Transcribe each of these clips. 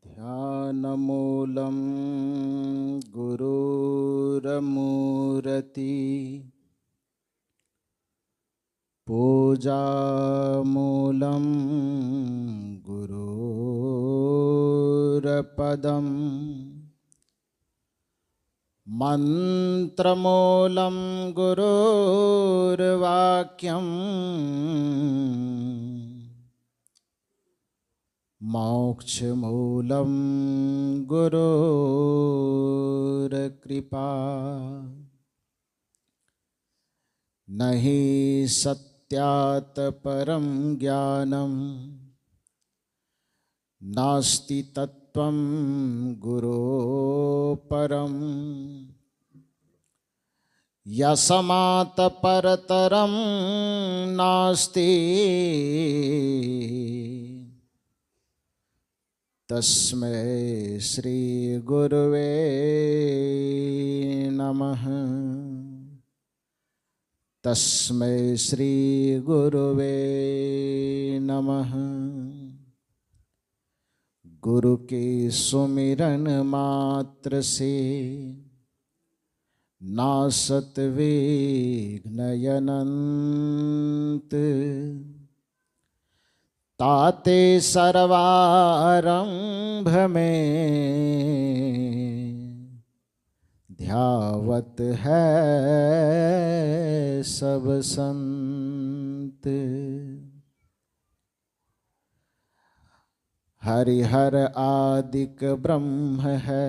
ध्यानमूलं गुरुरमूरति पूजामूलं गुरुरपदम् मन्त्रमूलं गुरुर्वाक्यम् मोक्षमूलं गुरुर्कृपा न हि सत्यात् परं ज्ञानं नास्ति तत्त्वं गुरोः परम् यस्मात् परतरं नास्ति तस्मै श्री गुरुवे नमः। तस्मै श्री गुरुवे नमः। गुरु के सुमिरन मात्र से नासत विघ्न अनंत ताते सर्वारंभ में ध्यावत है सब संत। हरिहर आदिक ब्रह्म है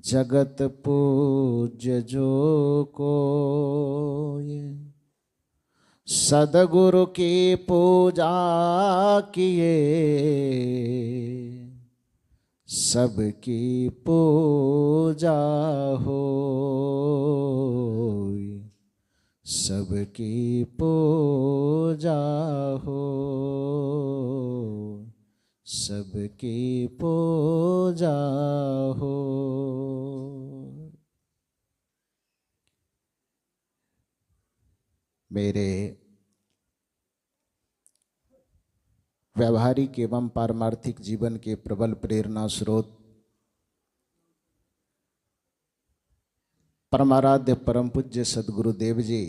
जगत पूज्य जो कोय सदगुरु की पूजा किए सबकी पूजा होय सबकी पूजा हो सबकी पूजा हो। मेरे व्यावहारिक एवं पारमार्थिक जीवन के प्रबल प्रेरणा स्रोत परमाराध्य परम पूज्य सद्गुरुदेव जी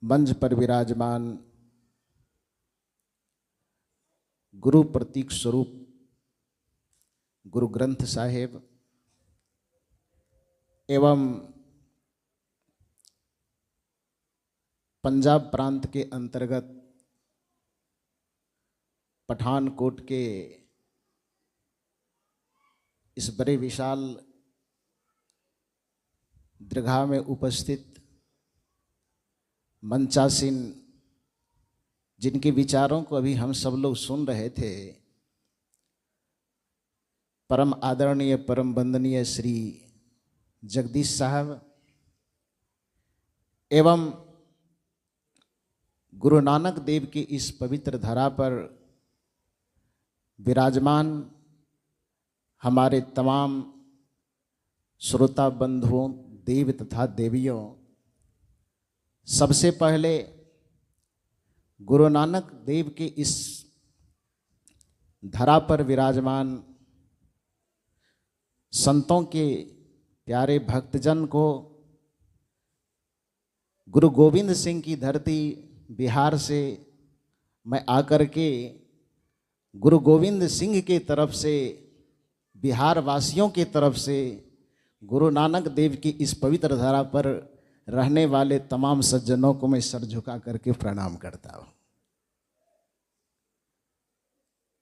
मंच पर विराजमान गुरु प्रतीक स्वरूप गुरु ग्रंथ साहिब एवं पंजाब प्रांत के अंतर्गत पठानकोट के इस बड़े विशाल दरगाह में उपस्थित मंचासीन जिनके विचारों को अभी हम सब लोग सुन रहे थे, परम आदरणीय परम वंदनीय श्री जगदीश साहब एवं गुरु नानक देव की इस पवित्र धरा पर विराजमान हमारे तमाम श्रोता बंधुओं देव तथा देवियों, सबसे पहले गुरु नानक देव के इस धरा पर विराजमान संतों के प्यारे भक्तजन को गुरु गोविंद सिंह की धरती बिहार से मैं आकर के गुरु गोविंद सिंह की तरफ से बिहार वासियों की तरफ से गुरु नानक देव की इस पवित्र धरा पर रहने वाले तमाम सज्जनों को मैं सर झुका करके प्रणाम करता हूँ।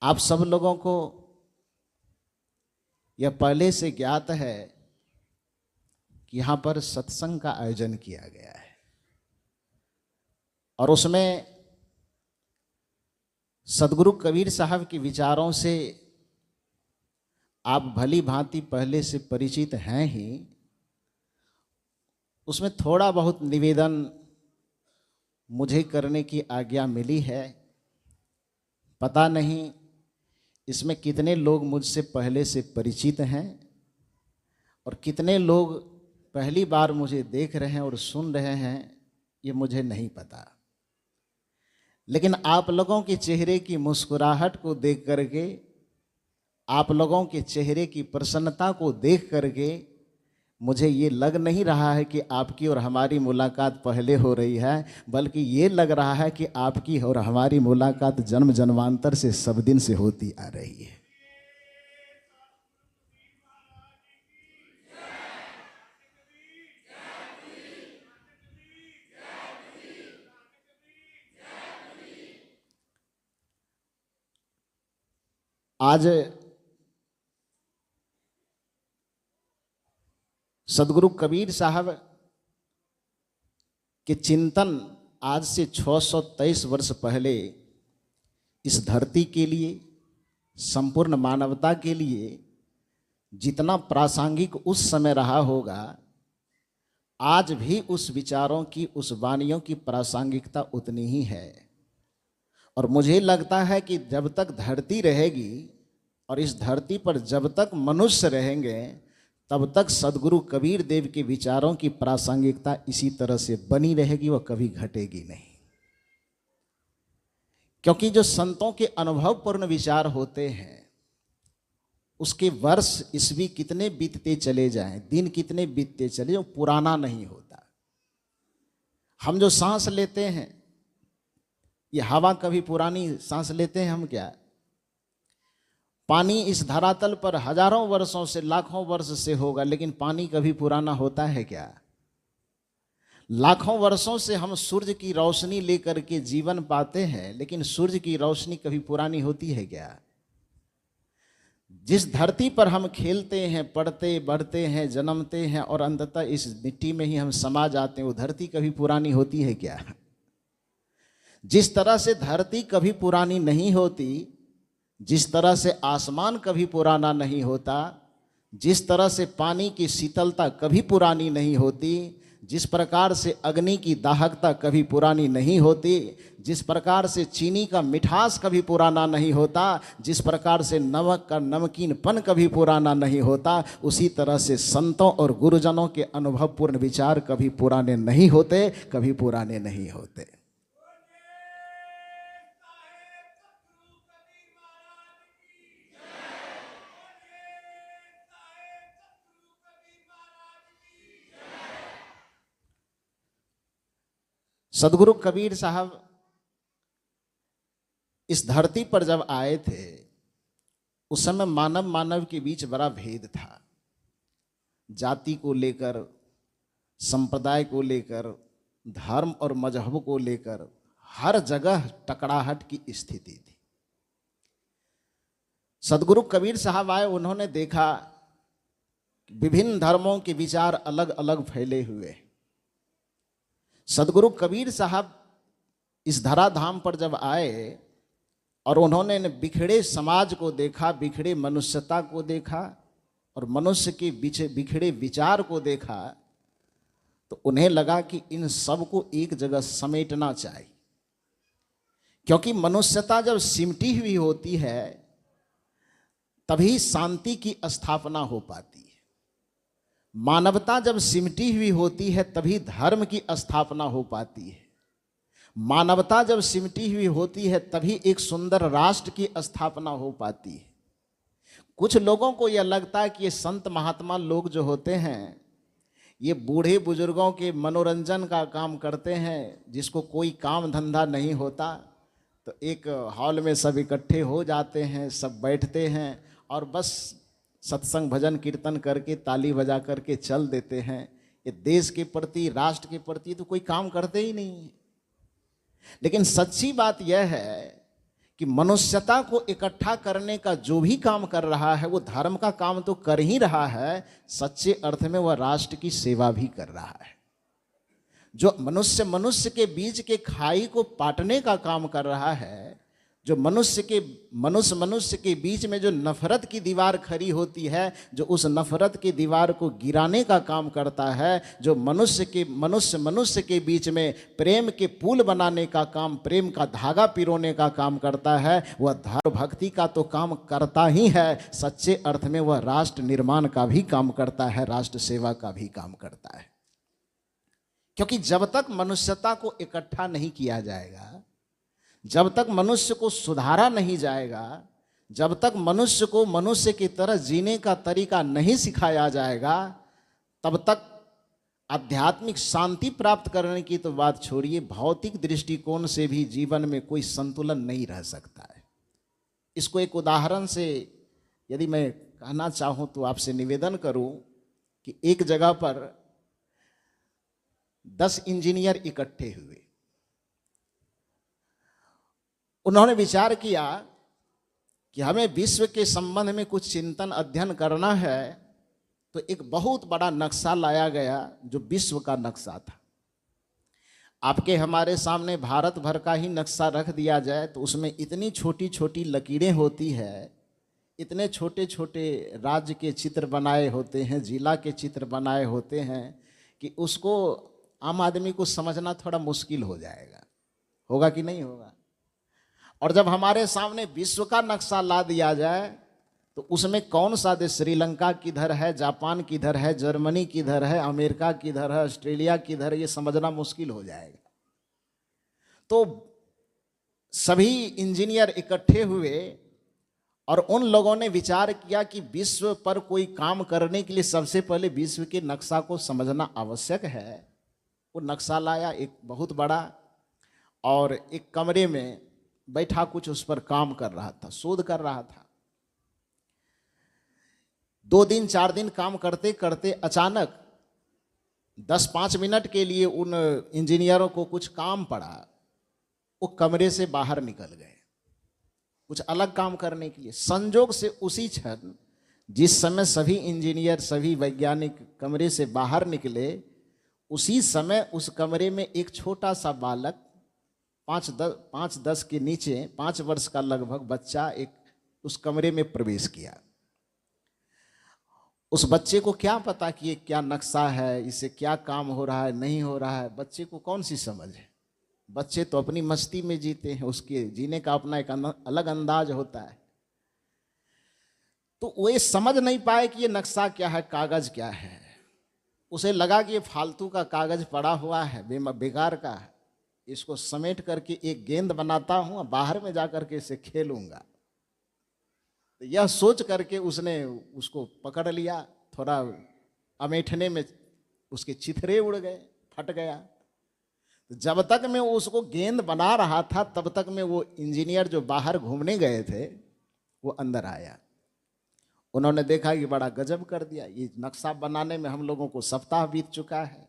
आप सब लोगों को यह पहले से ज्ञात है कि यहाँ पर सत्संग का आयोजन किया गया है और उसमें सदगुरु कबीर साहब के विचारों से आप भली भांति पहले से परिचित हैं ही। उसमें थोड़ा बहुत निवेदन मुझे करने की आज्ञा मिली है। पता नहीं इसमें कितने लोग मुझसे पहले से परिचित हैं और कितने लोग पहली बार मुझे देख रहे हैं और सुन रहे हैं, ये मुझे नहीं पता। लेकिन आप लोगों के चेहरे की मुस्कुराहट को देख करके, आप लोगों के चेहरे की प्रसन्नता को देख करके मुझे ये लग नहीं रहा है कि आपकी और हमारी मुलाकात पहले हो रही है, बल्कि ये लग रहा है कि आपकी और हमारी मुलाकात जन्म जन्मांतर से सब दिन से होती आ रही है। आज सदगुरु कबीर साहब के चिंतन आज से 623 वर्ष पहले इस धरती के लिए, संपूर्ण मानवता के लिए जितना प्रासंगिक उस समय रहा होगा, आज भी उस विचारों की, उस वाणियों की प्रासंगिकता उतनी ही है। और मुझे लगता है कि जब तक धरती रहेगी और इस धरती पर जब तक मनुष्य रहेंगे, तब तक सदगुरु कबीर देव के विचारों की प्रासंगिकता इसी तरह से बनी रहेगी, वह कभी घटेगी नहीं। क्योंकि जो संतों के अनुभवपूर्ण विचार होते हैं, उसके वर्ष ईस्वी कितने बीतते चले जाएं, दिन कितने बीतते चले, वो पुराना नहीं होता। हम जो सांस लेते हैं, ये हवा कभी पुरानी सांस लेते हैं हम क्या? पानी इस धरातल पर हजारों वर्षों से, लाखों वर्ष से होगा, लेकिन पानी कभी पुराना होता है क्या? लाखों वर्षों से हम सूर्य की रोशनी लेकर के जीवन पाते हैं, लेकिन सूर्य की रोशनी कभी पुरानी होती है क्या? जिस धरती पर हम खेलते हैं, पढ़ते बढ़ते हैं, जन्मते हैं और अंततः इस मिट्टी में ही हम समा जाते हैं, वो धरती कभी पुरानी होती है क्या? जिस तरह से धरती कभी पुरानी नहीं होती, जिस तरह से आसमान कभी पुराना नहीं होता, जिस तरह से पानी की शीतलता कभी पुरानी नहीं होती, जिस प्रकार से अग्नि की दाहकता कभी पुरानी नहीं होती, जिस प्रकार से चीनी का मिठास कभी पुराना नहीं होता, जिस प्रकार से नमक का नमकीनपन कभी पुराना नहीं होता, उसी तरह से संतों और गुरुजनों के अनुभवपूर्ण विचार कभी पुराने नहीं होते, कभी पुराने नहीं होते। सदगुरु कबीर साहब इस धरती पर जब आए थे, उस समय मानव मानव के बीच बड़ा भेद था। जाति को लेकर, संप्रदाय को लेकर, धर्म और मजहब को लेकर हर जगह टकराहट की स्थिति थी। सदगुरु कबीर साहब आए, उन्होंने देखा विभिन्न धर्मों के विचार अलग अलग फैले हुए। सदगुरु कबीर साहब इस धराधाम पर जब आए और उन्होंने बिखड़े समाज को देखा, बिखड़े मनुष्यता को देखा और मनुष्य के बिखड़े विचार को देखा, तो उन्हें लगा कि इन सब को एक जगह समेटना चाहिए। क्योंकि मनुष्यता जब सिमटी हुई होती है, तभी शांति की स्थापना हो पाती है। मानवता जब सिमटी हुई होती है, तभी धर्म की स्थापना हो पाती है। मानवता जब सिमटी हुई होती है, तभी एक सुंदर राष्ट्र की स्थापना हो पाती है। कुछ लोगों को यह लगता है कि ये संत महात्मा लोग जो होते हैं, ये बूढ़े बुजुर्गों के मनोरंजन का काम करते हैं। जिसको कोई काम धंधा नहीं होता, तो एक हॉल में सब इकट्ठे हो जाते हैं, सब बैठते हैं और बस सत्संग भजन कीर्तन करके, ताली बजा करके चल देते हैं। ये देश के प्रति, राष्ट्र के प्रति तो कोई काम करते ही नहीं। लेकिन सच्ची बात यह है कि मनुष्यता को इकट्ठा करने का जो भी काम कर रहा है, वो धर्म का काम तो कर ही रहा है, सच्चे अर्थ में वह राष्ट्र की सेवा भी कर रहा है। जो मनुष्य मनुष्य के बीच के खाई को पाटने का काम कर रहा है, जो मनुष्य के बीच में जो नफरत की दीवार खड़ी होती है, जो उस नफरत की दीवार को गिराने का काम करता है, जो मनुष्य के बीच में प्रेम के पुल बनाने का काम, प्रेम का धागा पिरोने का काम करता है, वह धर्म भक्ति का तो काम करता ही है, सच्चे अर्थ में वह राष्ट्र निर्माण का भी काम करता है, राष्ट्र सेवा का भी काम करता है। क्योंकि जब तक मनुष्यता को इकट्ठा नहीं किया जाएगा, जब तक मनुष्य को सुधारा नहीं जाएगा, जब तक मनुष्य को मनुष्य की तरह जीने का तरीका नहीं सिखाया जाएगा, तब तक आध्यात्मिक शांति प्राप्त करने की तो बात छोड़िए, भौतिक दृष्टिकोण से भी जीवन में कोई संतुलन नहीं रह सकता है। इसको एक उदाहरण से यदि मैं कहना चाहूँ तो आपसे निवेदन करूँ कि एक जगह पर 10 इंजीनियर इकट्ठे हुए। उन्होंने विचार किया कि हमें विश्व के संबंध में कुछ चिंतन अध्ययन करना है, तो एक बहुत बड़ा नक्शा लाया गया जो विश्व का नक्शा था। आपके हमारे सामने भारत भर का ही नक्शा रख दिया जाए तो उसमें इतनी छोटी छोटी लकीरें होती है, इतने छोटे छोटे राज्य के चित्र बनाए होते हैं, जिला के चित्र बनाए होते हैं कि उसको आम आदमी को समझना थोड़ा मुश्किल हो जाएगा। होगा कि नहीं होगा? और जब हमारे सामने विश्व का नक्शा ला दिया जाए तो उसमें कौन सा देश, श्रीलंका किधर है, जापान किधर है, जर्मनी किधर है, अमेरिका किधर है, ऑस्ट्रेलिया किधर है, ये समझना मुश्किल हो जाएगा। तो सभी इंजीनियर इकट्ठे हुए और उन लोगों ने विचार किया कि विश्व पर कोई काम करने के लिए सबसे पहले विश्व के नक्शा को समझना आवश्यक है। वो नक्शा लाया एक बहुत बड़ा, और एक कमरे में बैठा कुछ उस पर काम कर रहा था, शोध कर रहा था। 2 दिन 4 दिन काम करते करते अचानक 10-5 मिनट के लिए उन इंजीनियरों को कुछ काम पड़ा, वो कमरे से बाहर निकल गए कुछ अलग काम करने के लिए। संजोग से उसी क्षण जिस समय सभी इंजीनियर, सभी वैज्ञानिक कमरे से बाहर निकले, उसी समय उस कमरे में एक छोटा सा बालक 5-10 के नीचे 5 वर्ष का लगभग बच्चा एक उस कमरे में प्रवेश किया। उस बच्चे को क्या पता कि ये क्या नक्शा है, इससे क्या काम हो रहा है, नहीं हो रहा है, बच्चे को कौन सी समझ है। बच्चे तो अपनी मस्ती में जीते हैं, उसके जीने का अपना एक अलग अंदाज होता है। तो वो ये समझ नहीं पाए कि ये नक्शा क्या है, कागज क्या है। उसे लगा कि ये फालतू का कागज पड़ा हुआ है, बेकार का है, इसको समेट करके एक गेंद बनाता हूँ, बाहर में जा करके इसे खेलूंगा। तो यह सोच करके उसने उसको पकड़ लिया, थोड़ा अमेठने में उसके चिथरे उड़ गए, फट गया। तो जब तक मैं उसको गेंद बना रहा था तब तक में वो इंजीनियर जो बाहर घूमने गए थे वो अंदर आया। उन्होंने देखा कि बड़ा गजब कर दिया, ये नक्शा बनाने में हम लोगों को सप्ताह बीत चुका है,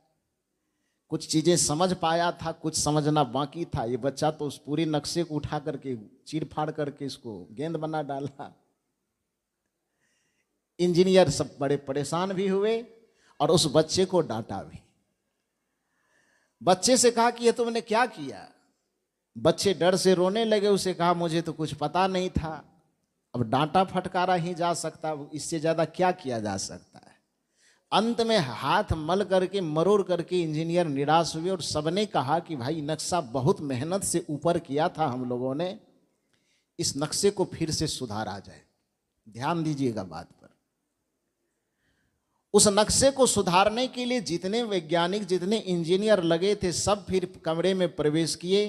कुछ चीजें समझ पाया था, कुछ समझना बाकी था। ये बच्चा तो उस पूरे नक्शे को उठा करके चीर फाड़ करके इसको गेंद बना डाला। इंजीनियर सब बड़े परेशान भी हुए और उस बच्चे को डांटा भी। बच्चे से कहा कि ये तुमने क्या किया। बच्चे डर से रोने लगे। उसे कहा मुझे तो कुछ पता नहीं था। अब डांटा फटकारा ही जा सकता, इससे ज्यादा क्या किया जा सकता है। अंत में हाथ मल करके मरोड़ करके इंजीनियर निराश हुए और सबने कहा कि भाई नक्शा बहुत मेहनत से ऊपर किया था हम लोगों ने, इस नक्शे को फिर से सुधारा जाए। ध्यान दीजिएगा बात पर। उस नक्शे को सुधारने के लिए जितने वैज्ञानिक, जितने इंजीनियर लगे थे, सब फिर कमरे में प्रवेश किए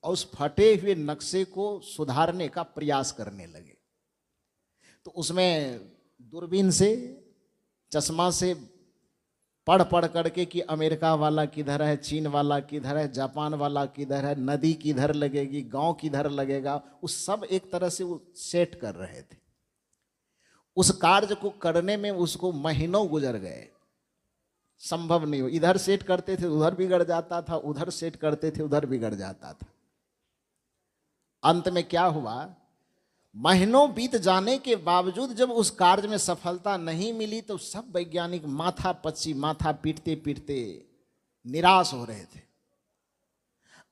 और उस फटे हुए नक्शे को सुधारने का प्रयास करने लगे। तो उसमें दूरबीन से, चश्मा से पढ़ पढ़ करके कि अमेरिका वाला किधर है, चीन वाला किधर है, जापान वाला किधर है, नदी किधर लगेगी, गांव किधर लगेगा, उस सब एक तरह से वो सेट कर रहे थे। उस कार्य को करने में उसको महीनों गुजर गए, संभव नहीं हो। इधर सेट करते थे उधर बिगड़ जाता था, उधर सेट करते थे उधर बिगड़ जाता था। अंत में क्या हुआ, महीनों बीत जाने के बावजूद जब उस कार्य में सफलता नहीं मिली तो सब वैज्ञानिक माथा पीटते पीटते निराश हो रहे थे।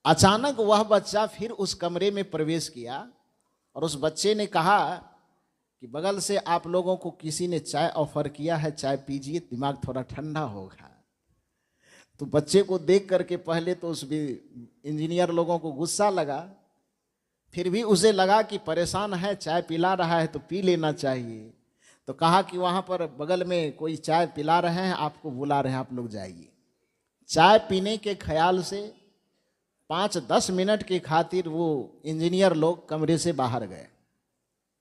अचानक वह बच्चा फिर उस कमरे में प्रवेश किया और उस बच्चे ने कहा कि बगल से आप लोगों को किसी ने चाय ऑफर किया है, चाय पीजिए, दिमाग थोड़ा ठंडा होगा। तो बच्चे को देख करके पहले तो उस इंजीनियर लोगों को गुस्सा लगा, फिर भी उसे लगा कि परेशान है, चाय पिला रहा है तो पी लेना चाहिए। तो कहा कि वहाँ पर बगल में कोई चाय पिला रहे हैं, आपको बुला रहे हैं, आप लोग जाइए। चाय पीने के ख्याल से 5-10 मिनट की खातिर वो इंजीनियर लोग कमरे से बाहर गए।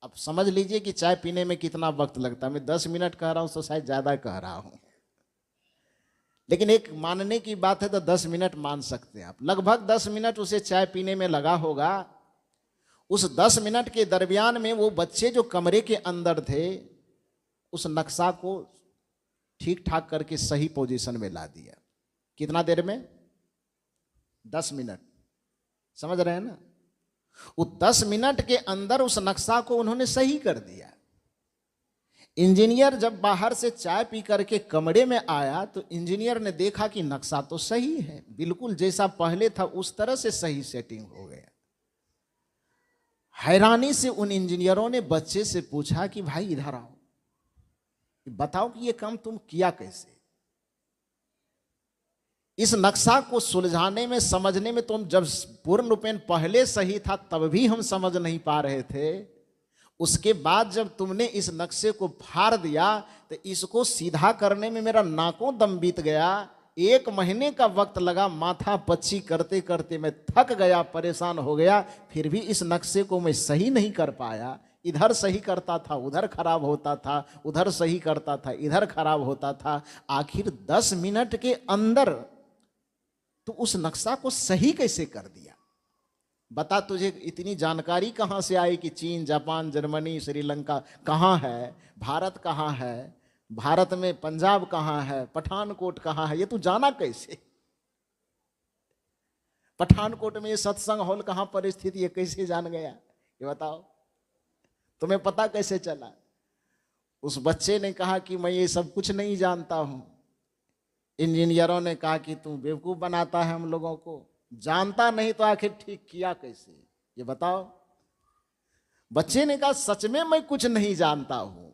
अब समझ लीजिए कि चाय पीने में कितना वक्त लगता है। मैं 10 मिनट कह रहा हूँ तो शायद ज़्यादा कह रहा हूँ, लेकिन एक मानने की बात है तो 10 मिनट मान सकते हैं आप। लगभग 10 मिनट उसे चाय पीने में लगा होगा। उस 10 मिनट के दरमियान में वो बच्चे जो कमरे के अंदर थे उस नक्शा को ठीक ठाक करके सही पोजीशन में ला दिया। कितना देर में? 10 मिनट। समझ रहे हैं ना? वो 10 मिनट के अंदर उस नक्शा को उन्होंने सही कर दिया। इंजीनियर जब बाहर से चाय पी करके कमरे में आया तो इंजीनियर ने देखा कि नक्शा तो सही है, बिल्कुल जैसा पहले था उस तरह से सही सेटिंग हो गया। हैरानी से उन इंजीनियरों ने बच्चे से पूछा कि भाई इधर आओ, बताओ कि ये काम तुम किया कैसे? इस नक्शा को सुलझाने में, समझने में तुम जब पूर्ण रूपेण पहले सही था तब भी हम समझ नहीं पा रहे थे, उसके बाद जब तुमने इस नक्शे को फाड़ दिया तो इसको सीधा करने में मेरा नाकों दम बीत गया। 1 महीने का वक्त लगा, माथा पच्ची करते करते मैं थक गया, परेशान हो गया, फिर भी इस नक्शे को मैं सही नहीं कर पाया। इधर सही करता था उधर खराब होता था, उधर सही करता था इधर खराब होता था। आखिर 10 मिनट के अंदर तो उस नक्शा को सही कैसे कर दिया? बता, तुझे इतनी जानकारी कहाँ से आई कि चीन, जापान, जर्मनी, श्रीलंका कहाँ है, भारत कहाँ है, भारत में पंजाब कहाँ है, पठानकोट कहाँ है, ये तू जाना कैसे? पठानकोट में ये सत्संग हॉल कहाँ पर स्थित, ये कैसे जान गया? ये बताओ, तुम्हें पता कैसे चला? उस बच्चे ने कहा कि मैं ये सब कुछ नहीं जानता हूं। इंजीनियरों ने कहा कि तू बेवकूफ बनाता है हम लोगों को, जानता नहीं तो आखिर ठीक किया कैसे, ये बताओ। बच्चे ने कहा सच में मैं कुछ नहीं जानता हूं।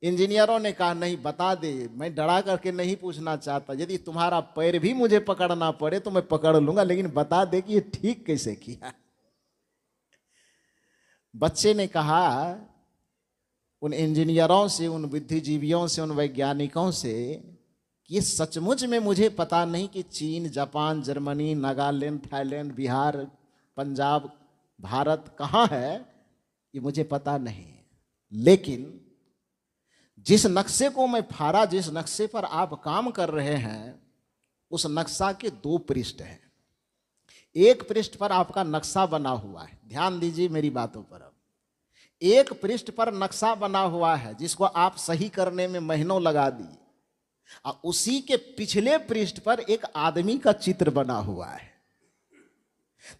इंजीनियरों ने कहा नहीं, बता दे, मैं डरा करके नहीं पूछना चाहता, यदि तुम्हारा पैर भी मुझे पकड़ना पड़े तो मैं पकड़ लूंगा, लेकिन बता दे कि ये ठीक कैसे किया। बच्चे ने कहा उन इंजीनियरों से, उन बुद्धिजीवियों से, उन वैज्ञानिकों से, ये सचमुच में मुझे पता नहीं कि चीन, Japan, Germany, Nagaland, Thailand, Bihar, Punjab, Bharat कहाँ है, ये मुझे पता नहीं। लेकिन जिस नक्शे को मैं फाड़ा, जिस नक्शे पर आप काम कर रहे हैं, उस नक्शा के 2 पृष्ठ हैं। एक पृष्ठ पर आपका नक्शा बना हुआ है, ध्यान दीजिए मेरी बातों पर। अब एक पृष्ठ पर नक्शा बना हुआ है जिसको आप सही करने में महीनों लगा दिए, और उसी के पिछले पृष्ठ पर एक आदमी का चित्र बना हुआ है।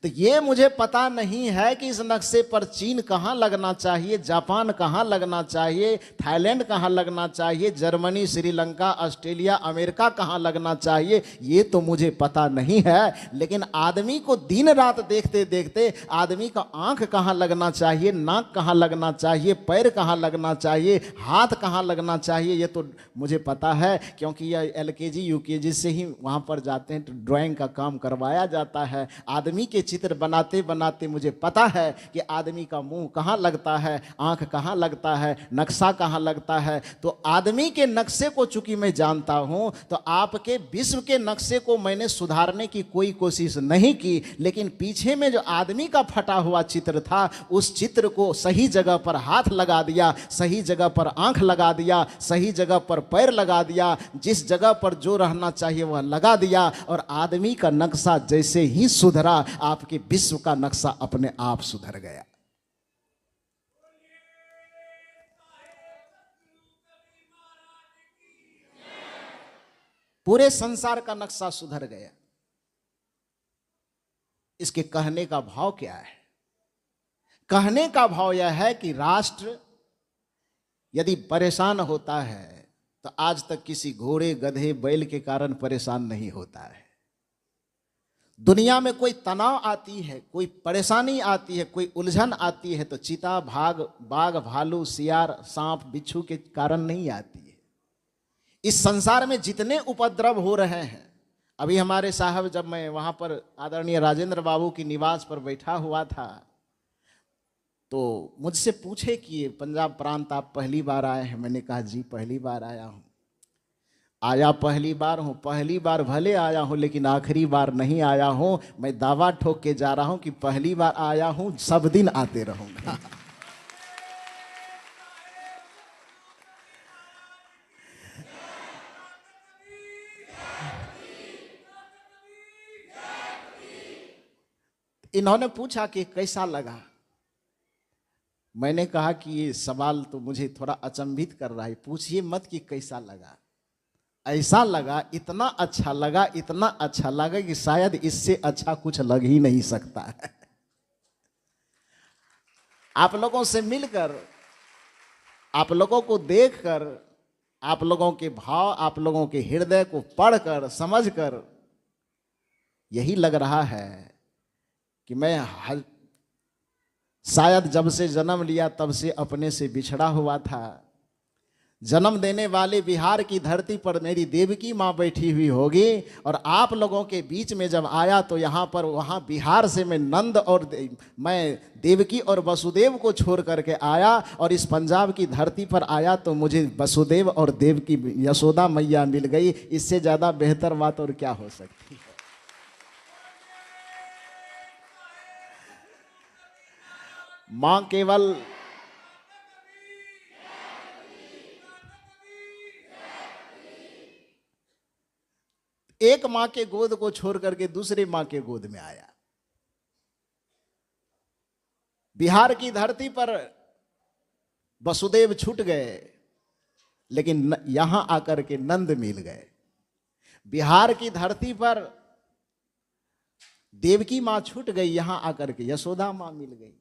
तो ये मुझे पता नहीं है कि इस नक्शे पर चीन कहाँ लगना चाहिए, जापान कहाँ लगना चाहिए, थाईलैंड कहाँ लगना चाहिए, जर्मनी, श्रीलंका, ऑस्ट्रेलिया, अमेरिका कहाँ लगना चाहिए, ये तो मुझे पता नहीं है। लेकिन आदमी को दिन रात देखते देखते आदमी का आंख कहाँ लगना चाहिए, नाक कहाँ लगना चाहिए, पैर कहाँ लगना चाहिए, हाथ कहाँ लगना चाहिए, ये तो मुझे पता है, क्योंकि यह LKG UKG से ही वहाँ पर जाते हैं तो ड्राइंग का काम करवाया जाता है। आदमी के चित्र बनाते बनाते मुझे पता है कि आदमी का मुंह कहाँ लगता है, आंख कहाँ लगता है, नक्शा कहाँ लगता है। तो आदमी के नक्शे को चूंकि मैं जानता हूं, तो आपके विश्व के नक्शे को मैंने सुधारने की कोई कोशिश नहीं की, लेकिन पीछे में जो आदमी का फटा हुआ चित्र था, उस चित्र को सही जगह पर हाथ लगा दिया, सही जगह पर आंख लगा दिया, सही जगह पर पैर लगा दिया, जिस जगह पर जो रहना चाहिए वह लगा दिया, और आदमी का नक्शा जैसे ही सुधरा, आपके विश्व का नक्शा अपने आप सुधर गया। पूरे संसार का नक्शा सुधर गया। इसके कहने का भाव क्या है? कहने का भाव यह है कि राष्ट्र यदि परेशान होता है तो आज तक किसी घोड़े, गधे, बैल के कारण परेशान नहीं होता है। दुनिया में कोई तनाव आती है, कोई परेशानी आती है, कोई उलझन आती है तो चीता, बाघ, भालू, सियार, सांप, बिच्छू के कारण नहीं आती है। इस संसार में जितने उपद्रव हो रहे हैं, अभी हमारे साहब, जब मैं वहाँ पर आदरणीय राजेंद्र बाबू की निवास पर बैठा हुआ था तो मुझसे पूछे कि पंजाब प्रांत आप पहली बार आए हैं? मैंने कहा जी पहली बार आया हूँ। आया पहली बार हूँ, पहली बार भले आया हूँ लेकिन आखिरी बार नहीं आया हूँ। मैं दावा ठोक के जा रहा हूँ कि पहली बार आया हूँ, सब दिन आते रहूँगा। इन्होंने पूछा कि कैसा लगा। मैंने कहा कि ये सवाल तो मुझे थोड़ा अचंभित कर रहा है, पूछिए मत कि कैसा लगा। ऐसा लगा, इतना अच्छा लगा, इतना अच्छा लगा कि शायद इससे अच्छा कुछ लग ही नहीं सकता है। आप लोगों से मिलकर, आप लोगों को देखकर, आप लोगों के भाव, आप लोगों के हृदय को पढ़कर, समझकर यही लग रहा है कि मैं शायद जब से जन्म लिया तब से अपने से बिछड़ा हुआ था। जन्म देने वाले बिहार की धरती पर मेरी देवकी माँ बैठी हुई होगी, और आप लोगों के बीच में जब आया तो यहाँ पर, वहाँ बिहार से मैं नंद और मैं देवकी और वसुदेव को छोड़ करके आया, और इस पंजाब की धरती पर आया तो मुझे वसुदेव और देवकी यशोदा मैया मिल गई। इससे ज़्यादा बेहतर बात और क्या हो सकती है। माँ केवल एक माँ के गोद को छोड़ करके दूसरे माँ के गोद में आया। बिहार की धरती पर वसुदेव छूट गए, लेकिन यहां आकर के नंद मिल गए। बिहार की धरती पर देवकी माँ छूट गई, यहां आकर के यशोदा माँ मिल गई।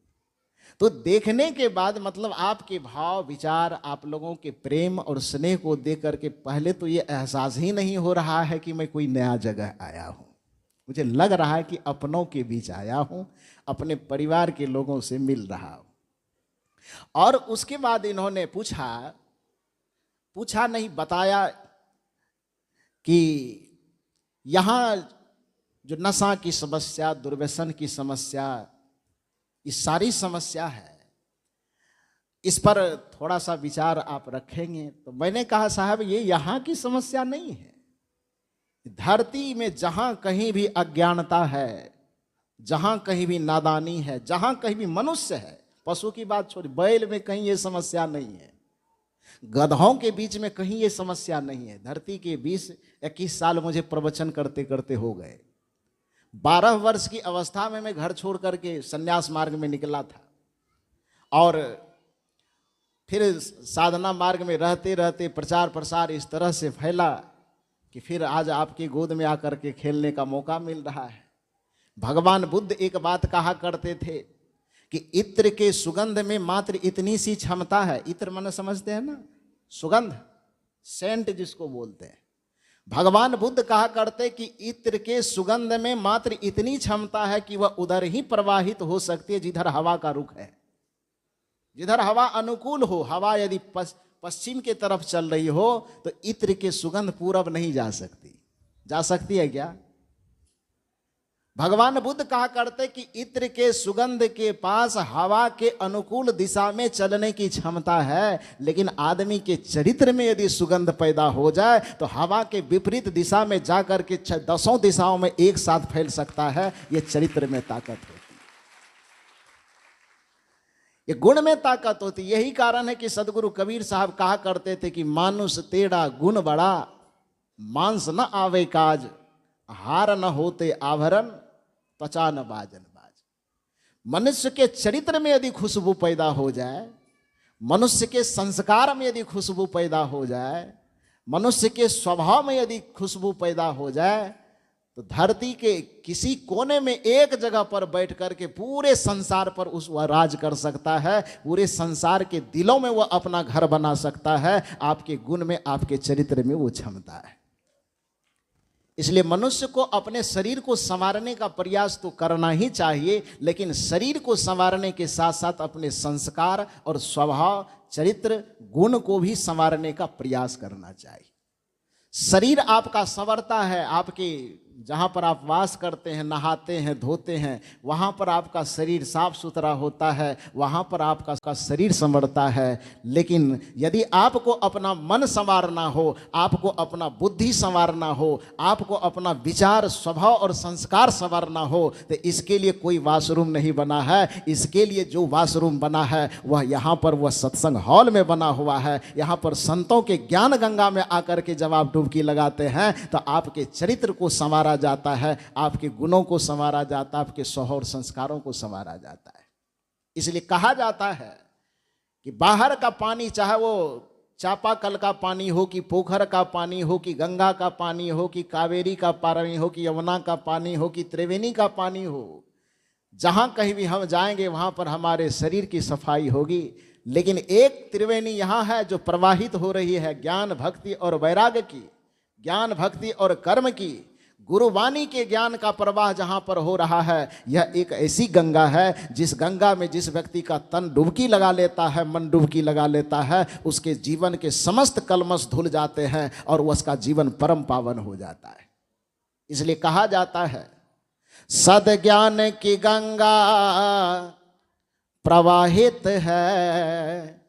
तो देखने के बाद मतलब आपके भाव विचार, आप लोगों के प्रेम और स्नेह को देख करके पहले तो ये एहसास ही नहीं हो रहा है कि मैं कोई नया जगह आया हूं। मुझे लग रहा है कि अपनों के बीच आया हूं, अपने परिवार के लोगों से मिल रहा हूं। और उसके बाद इन्होंने पूछा नहीं, बताया कि यहां जो नशा की समस्या, दुर्व्यसन की समस्या, ये सारी समस्या है, इस पर थोड़ा सा विचार आप रखेंगे। तो मैंने कहा साहब ये यहाँ की समस्या नहीं है। धरती में जहाँ कहीं भी अज्ञानता है, जहाँ कहीं भी नादानी है, जहाँ कहीं भी मनुष्य है, पशु की बात छोड़, बैल में कहीं ये समस्या नहीं है, गधों के बीच में कहीं ये समस्या नहीं है। धरती के 20-21 साल मुझे प्रवचन करते करते हो गए। 12 वर्ष की अवस्था में मैं घर छोड़ करके संन्यास मार्ग में निकला था, और फिर साधना मार्ग में रहते रहते प्रचार प्रसार इस तरह से फैला कि फिर आज आपकी गोद में आकर के खेलने का मौका मिल रहा है। भगवान बुद्ध एक बात कहा करते थे कि इत्र के सुगंध में मात्र इतनी सी क्षमता है। इत्र माने समझते हैं ना, सुगंध, सेंट जिसको बोलते हैं। भगवान बुद्ध कहा करते कि इत्र के सुगंध में मात्र इतनी क्षमता है कि वह उधर ही प्रवाहित हो सकती है जिधर हवा का रुख है, जिधर हवा अनुकूल हो। हवा यदि पश्चिम के तरफ चल रही हो तो इत्र के सुगंध पूरब नहीं जा सकती। जा सकती है क्या? भगवान बुद्ध कहा करते कि इत्र के सुगंध के पास हवा के अनुकूल दिशा में चलने की क्षमता है, लेकिन आदमी के चरित्र में यदि सुगंध पैदा हो जाए तो हवा के विपरीत दिशा में जाकर के 10 दिशाओं में एक साथ फैल सकता है। यह चरित्र में ताकत होती है, ये गुण में ताकत होती। यही कारण है कि सदगुरु कबीर साहब कहा करते थे कि मानुष तेरा गुण बड़ा, मांस न आवे काज, हार न होते आभरण, त्वचा न बाजन बाज। मनुष्य के चरित्र में यदि खुशबू पैदा हो जाए, मनुष्य के संस्कार में यदि खुशबू पैदा हो जाए, मनुष्य के स्वभाव में यदि खुशबू पैदा हो जाए, तो धरती के किसी कोने में एक जगह पर बैठ कर के पूरे संसार पर वह राज कर सकता है। पूरे संसार के दिलों में वह अपना घर बना सकता है। आपके गुण में, आपके चरित्र में वो क्षमता है। इसलिए मनुष्य को अपने शरीर को संवारने का प्रयास तो करना ही चाहिए, लेकिन शरीर को संवारने के साथ साथ अपने संस्कार और स्वभाव, चरित्र, गुण को भी संवारने का प्रयास करना चाहिए। शरीर आपका संवरता है, आपके जहाँ पर आप वास करते हैं, नहाते हैं, धोते हैं, वहाँ पर आपका शरीर साफ सुथरा होता है, वहाँ पर आपका शरीर संवरता है। लेकिन यदि आपको अपना मन संवारना हो, आपको अपना बुद्धि संवारना हो, आपको अपना विचार, स्वभाव और संस्कार संवारना हो, तो इसके लिए कोई वाशरूम नहीं बना है। इसके लिए जो वाशरूम बना है वह यहाँ पर, वह सत्संग हॉल में बना हुआ है। यहाँ पर संतों के ज्ञान गंगा में आकर के जब आप डुबकी लगाते हैं तो आपके चरित्र को संवारा जाता है, आपके गुणों को संवारा जाता है, आपके स्वभाव और संस्कारों को संवारा जाता है। इसलिए कहा जाता है कि बाहर का पानी, चाहे वो चापाकल का पानी हो, कि पोखर का पानी हो, कि गंगा का पानी हो, कि कावेरी का पानी हो, कि यमुना का पानी हो, कि त्रिवेणी का पानी हो, जहां कहीं भी हम जाएंगे वहां पर हमारे शरीर की सफाई होगी। लेकिन एक त्रिवेणी यहाँ है जो प्रवाहित हो रही है ज्ञान, भक्ति और वैराग्य की, ज्ञान, भक्ति और कर्म की, गुरुवाणी के ज्ञान का प्रवाह जहां पर हो रहा है। यह एक ऐसी गंगा है जिस गंगा में जिस व्यक्ति का तन डुबकी लगा लेता है, मन डुबकी लगा लेता है, उसके जीवन के समस्त कलमश धुल जाते हैं और उसका जीवन परम पावन हो जाता है। इसलिए कहा जाता है सद्ज्ञान की गंगा प्रवाहित है,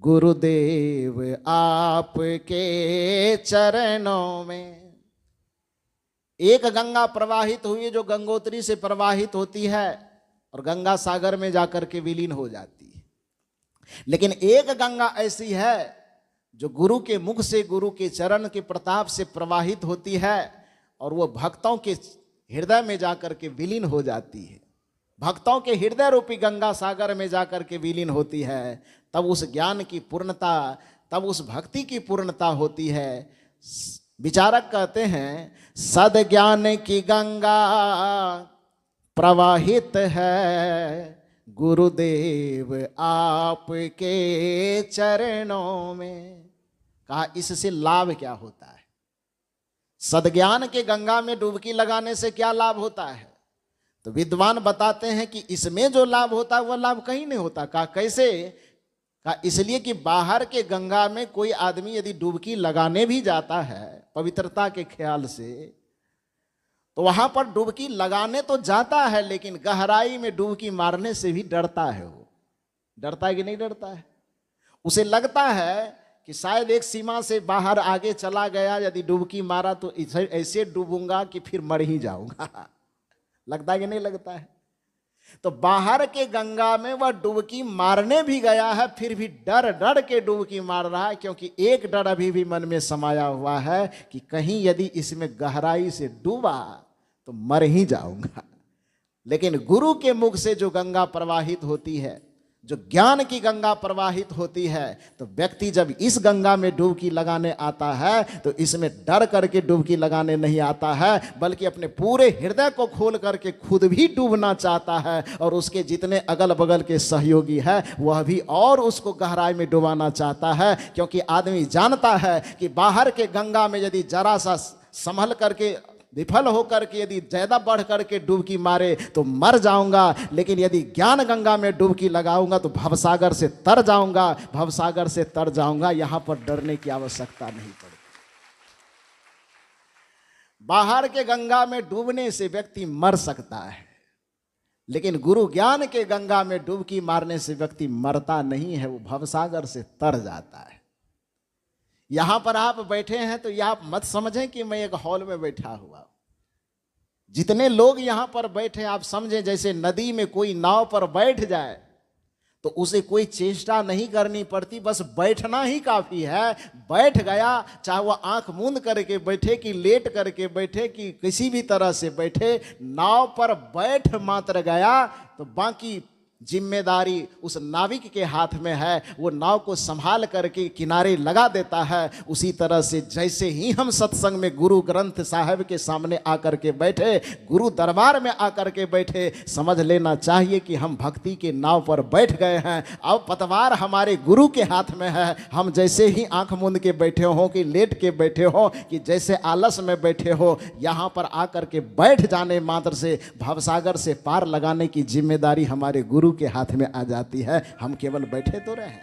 गुरुदेव आपके चरणों में। एक गंगा प्रवाहित हुई जो गंगोत्री से प्रवाहित होती है और गंगा सागर में जाकर के विलीन हो जाती है। लेकिन एक गंगा ऐसी है जो गुरु के मुख से, गुरु के चरण के प्रताप से प्रवाहित होती है और वो भक्तों के हृदय में जाकर के विलीन हो जाती है। भक्तों के हृदय रूपी गंगा सागर में जाकर के विलीन होती है। तब उस ज्ञान की पूर्णता, तब उस भक्ति की पूर्णता होती है। विचारक कहते हैं सद्ज्ञान की गंगा प्रवाहित है, गुरुदेव आपके चरणों में। कहा इससे लाभ क्या होता है? सद्ज्ञान के गंगा में डुबकी लगाने से क्या लाभ होता है? तो विद्वान बताते हैं कि इसमें जो लाभ होता है वह लाभ कहीं नहीं होता। कहा कैसे? कहा इसलिए कि बाहर के गंगा में कोई आदमी यदि डुबकी लगाने भी जाता है पवित्रता के ख्याल से, तो वहां पर डुबकी लगाने तो जाता है, लेकिन गहराई में डुबकी मारने से भी डरता है। वो डरता है कि नहीं डरता है? उसे लगता है कि शायद एक सीमा से बाहर आगे चला गया, यदि डुबकी मारा तो ऐसे डूबूंगा कि फिर मर ही जाऊंगा। लगता है कि नहीं लगता है? तो बाहर के गंगा में वह डुबकी मारने भी गया है, फिर भी डर डर के डुबकी मार रहा है, क्योंकि एक डर अभी भी मन में समाया हुआ है कि कहीं यदि इसमें गहराई से डूबा तो मर ही जाऊंगा। लेकिन गुरु के मुख से जो गंगा प्रवाहित होती है, जो ज्ञान की गंगा प्रवाहित होती है, तो व्यक्ति जब इस गंगा में डुबकी लगाने आता है तो इसमें डर करके डुबकी लगाने नहीं आता है, बल्कि अपने पूरे हृदय को खोल करके खुद भी डूबना चाहता है और उसके जितने अगल बगल के सहयोगी है वह भी और उसको गहराई में डुबाना चाहता है। क्योंकि आदमी जानता है कि बाहर के गंगा में यदि जरा सा संभल करके, विफल होकर के यदि ज्यादा बढ़ करके डुबकी मारे तो मर जाऊंगा, लेकिन यदि ज्ञान गंगा में डुबकी लगाऊंगा तो भवसागर से तर जाऊंगा, भवसागर से तर जाऊंगा। यहां पर डरने की आवश्यकता नहीं पड़ती। बाहर के गंगा में डूबने से व्यक्ति मर सकता है, लेकिन गुरु ज्ञान के गंगा में डुबकी मारने से व्यक्ति मरता नहीं है, वो भवसागर से तर जाता है। यहां पर आप बैठे हैं तो यह आप मत समझें कि मैं एक हॉल में बैठा हुआ। जितने लोग यहां पर बैठे आप समझें जैसे नदी में कोई नाव पर बैठ जाए तो उसे कोई चेष्टा नहीं करनी पड़ती, बस बैठना ही काफी है। बैठ गया, चाहे वह आंख मूंद करके बैठे कि लेट करके बैठे कि किसी भी तरह से बैठे, नाव पर बैठ मात्र गया तो बाकी जिम्मेदारी उस नाविक के हाथ में है। वो नाव को संभाल करके किनारे लगा देता है। उसी तरह से जैसे ही हम सत्संग में गुरु ग्रंथ साहब के सामने आकर के बैठे, गुरु दरबार में आकर के बैठे, समझ लेना चाहिए कि हम भक्ति के नाव पर बैठ गए हैं। अब पतवार हमारे गुरु के हाथ में है। हम जैसे ही आंख मूंद के बैठे हो कि लेट के बैठे हो कि जैसे आलस में बैठे हो, यहाँ पर आकर के बैठ जाने मात्र से भवसागर से पार लगाने की जिम्मेदारी हमारे गुरु के हाथ में आ जाती है। हम केवल बैठे तो रहे।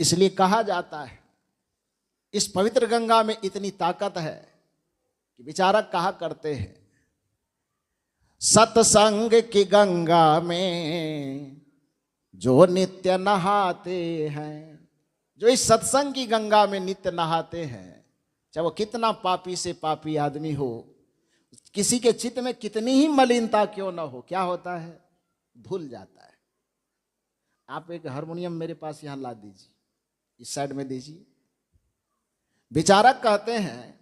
इसलिए कहा जाता है इस पवित्र गंगा में इतनी ताकत है कि विचारक कहा करते हैं, सत्संग की गंगा में जो नित्य नहाते हैं, जो इस सत्संग की गंगा में नित्य नहाते हैं, चाहे वो कितना पापी से पापी आदमी हो, किसी के चित्त में कितनी ही मलिनता क्यों ना हो, क्या होता है, धुल जाता है। आप एक हारमोनियम मेरे पास यहां ला दीजिए, इस साइड में दीजिए। विचारक कहते हैं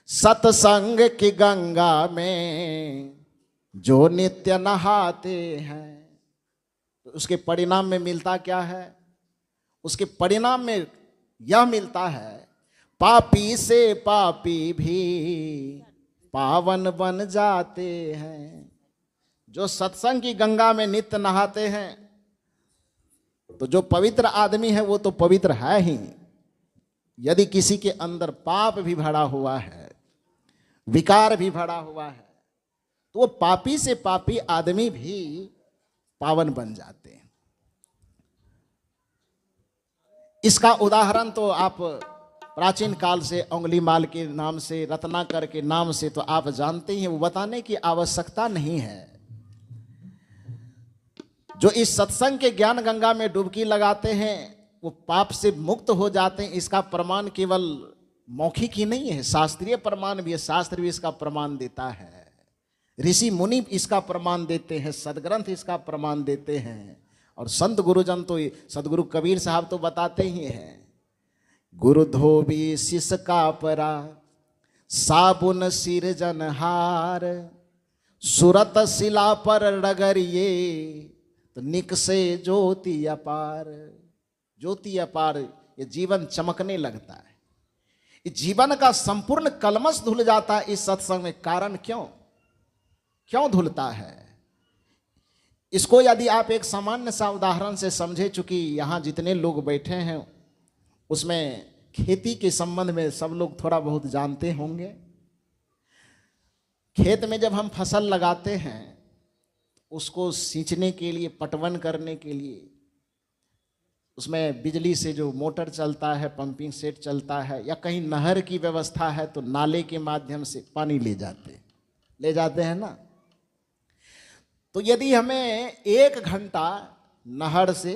सत्संग की गंगा में जो नित्य नहाते हैं, तो उसके परिणाम में मिलता क्या है, उसके परिणाम में यह मिलता है पापी से पापी भी पावन बन जाते हैं। जो सत्संग की गंगा में नित्य नहाते हैं, तो जो पवित्र आदमी है वो तो पवित्र है ही। यदि किसी के अंदर पाप भी भरा हुआ है, विकार भी भरा हुआ है, तो वो पापी से पापी आदमी भी पावन बन जाते हैं। इसका उदाहरण तो आप प्राचीन काल से अंगुलीमाल के नाम से, रत्नाकर के नाम से तो आप जानते ही हैं, वो बताने की आवश्यकता नहीं है। जो इस सत्संग के ज्ञान गंगा में डुबकी लगाते हैं वो पाप से मुक्त हो जाते हैं। इसका प्रमाण केवल मौखिक ही नहीं है, शास्त्रीय प्रमाण भी है। शास्त्र भी इसका प्रमाण देता है, ऋषि मुनि इसका प्रमाण देते हैं, सदग्रंथ इसका प्रमाण देते हैं, और संत गुरुजन तो सदगुरु कबीर साहब तो बताते ही हैं, गुरु धोबी शिष का परा साबुन सिर जनहार, सुरत शिला पर रगड़िए तो निकसे ज्योति अपार। ज्योति अपार, ये जीवन चमकने लगता है, इस जीवन का संपूर्ण कलमश धुल जाता है इस सत्संग में। कारण क्यों धुलता है? इसको यदि आप एक सामान्य सा उदाहरण से समझे, चूंकि यहाँ जितने लोग बैठे हैं उसमें खेती के संबंध में सब लोग थोड़ा बहुत जानते होंगे। खेत में जब हम फसल लगाते हैं, उसको सींचने के लिए, पटवन करने के लिए, उसमें बिजली से जो मोटर चलता है, पंपिंग सेट चलता है, या कहीं नहर की व्यवस्था है तो नाले के माध्यम से पानी ले जाते हैं ना। तो यदि हमें 1 घंटा नहर से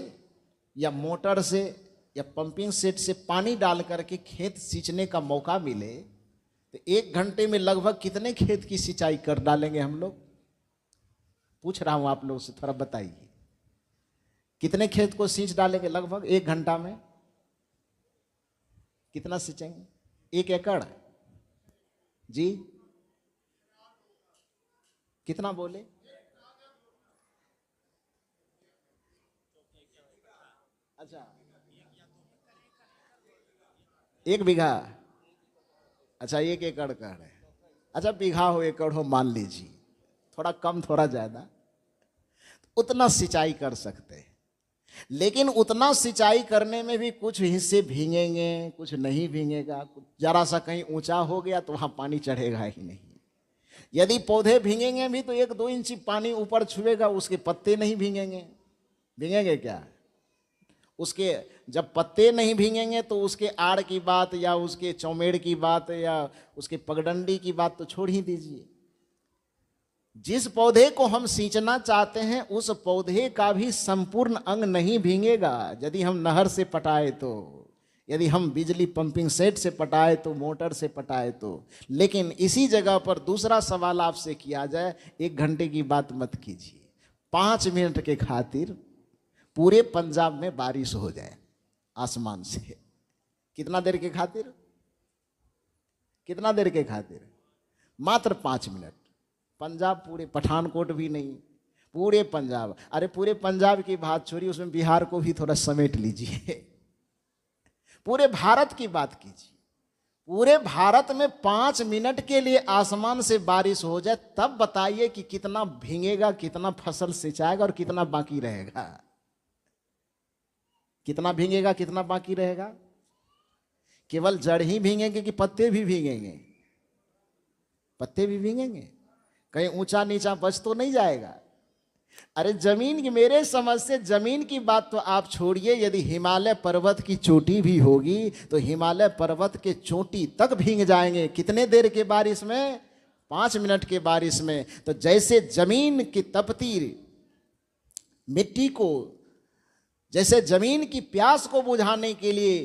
या मोटर से या पंपिंग सेट से पानी डाल करके खेत सींचने का मौका मिले, तो 1 घंटे में लगभग कितने खेत की सिंचाई कर डालेंगे हम लोग? पूछ रहा हूं आप लोगों से, थोड़ा बताइए, कितने खेत को सींच डालेंगे लगभग 1 घंटा में? कितना सींचेंगे? 1 एकड़ जी? कितना बोले? अच्छा, 1 बीघा। अच्छा, 1 एकड़ कह रहे हैं। अच्छा, बीघा हो, एकड़ हो, मान लीजिए, थोड़ा कम थोड़ा ज्यादा, उतना सिंचाई कर सकते हैं। लेकिन उतना सिंचाई करने में भी कुछ हिस्से भीगेंगे, कुछ नहीं भीगेगा। जरा सा कहीं ऊंचा हो गया तो वहां पानी चढ़ेगा ही नहीं। यदि पौधे भीगेंगे भी तो 1-2 इंच पानी ऊपर छुएगा, उसके पत्ते नहीं भीगेंगे क्या? उसके जब पत्ते नहीं भीगेंगे तो उसके आड़ की बात या उसके चौमेड़ की बात या उसके पगडंडी की बात तो छोड़ ही दीजिए। जिस पौधे को हम सींचना चाहते हैं उस पौधे का भी संपूर्ण अंग नहीं भीगेगा यदि हम नहर से पटाए तो, यदि हम बिजली पंपिंग सेट से पटाए तो, मोटर से पटाए तो। लेकिन इसी जगह पर दूसरा सवाल आपसे किया जाए, 1 घंटे की बात मत कीजिए, 5 मिनट के खातिर पूरे पंजाब में बारिश हो जाए आसमान से, कितना देर के खातिर? कितना देर के खातिर? मात्र 5 मिनट। पंजाब पूरे, पठानकोट भी नहीं, पूरे पंजाब। अरे पूरे पंजाब की बात छोड़िए, उसमें बिहार को भी थोड़ा समेट लीजिए। पूरे भारत की बात कीजिए, पूरे भारत में 5 मिनट के लिए आसमान से बारिश हो जाए, तब बताइए कि कितना भीगेगा, कितना फसल सिंचाएगा और कितना बाकी रहेगा। कितना भीगेगा, कितना बाकी रहेगा? केवल जड़ ही भीगेंगे कि पत्ते भी भीगेंगे? पत्ते भी भीगेंगे, कहीं ऊंचा नीचा बच तो नहीं जाएगा। अरे जमीन की, मेरे समझ से जमीन की बात तो आप छोड़िए, यदि हिमालय पर्वत की चोटी भी होगी तो हिमालय पर्वत के चोटी तक भीग जाएंगे। कितने देर के बारिश में? 5 मिनट के बारिश में। तो जैसे जमीन की तपती मिट्टी को, जैसे जमीन की प्यास को बुझाने के लिए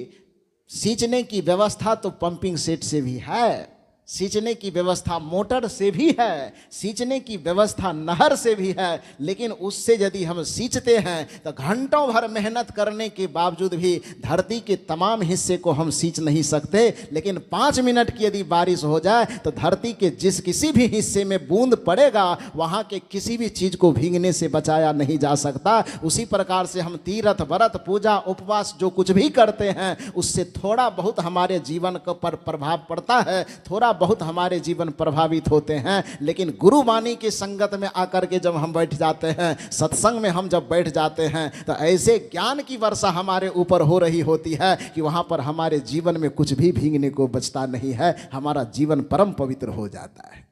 सींचने की व्यवस्था तो पंपिंग सेट से भी है, सींचने की व्यवस्था मोटर से भी है, सींचने की व्यवस्था नहर से भी है, लेकिन उससे यदि हम सींचते हैं तो घंटों भर मेहनत करने के बावजूद भी धरती के तमाम हिस्से को हम सींच नहीं सकते। लेकिन 5 मिनट की यदि बारिश हो जाए तो धरती के जिस किसी भी हिस्से में बूंद पड़ेगा वहाँ के किसी भी चीज़ को भीगने से बचाया नहीं जा सकता। उसी प्रकार से हम तीर्थ व्रत पूजा उपवास जो कुछ भी करते हैं उससे थोड़ा बहुत हमारे जीवन पर प्रभाव पड़ता है, थोड़ा बहुत हमारे जीवन प्रभावित होते हैं। लेकिन गुरुवाणी की संगत में आकर के जब हम बैठ जाते हैं, सत्संग में हम जब बैठ जाते हैं तो ऐसे ज्ञान की वर्षा हमारे ऊपर हो रही होती है कि वहां पर हमारे जीवन में कुछ भी भीगने को बचता नहीं है, हमारा जीवन परम पवित्र हो जाता है।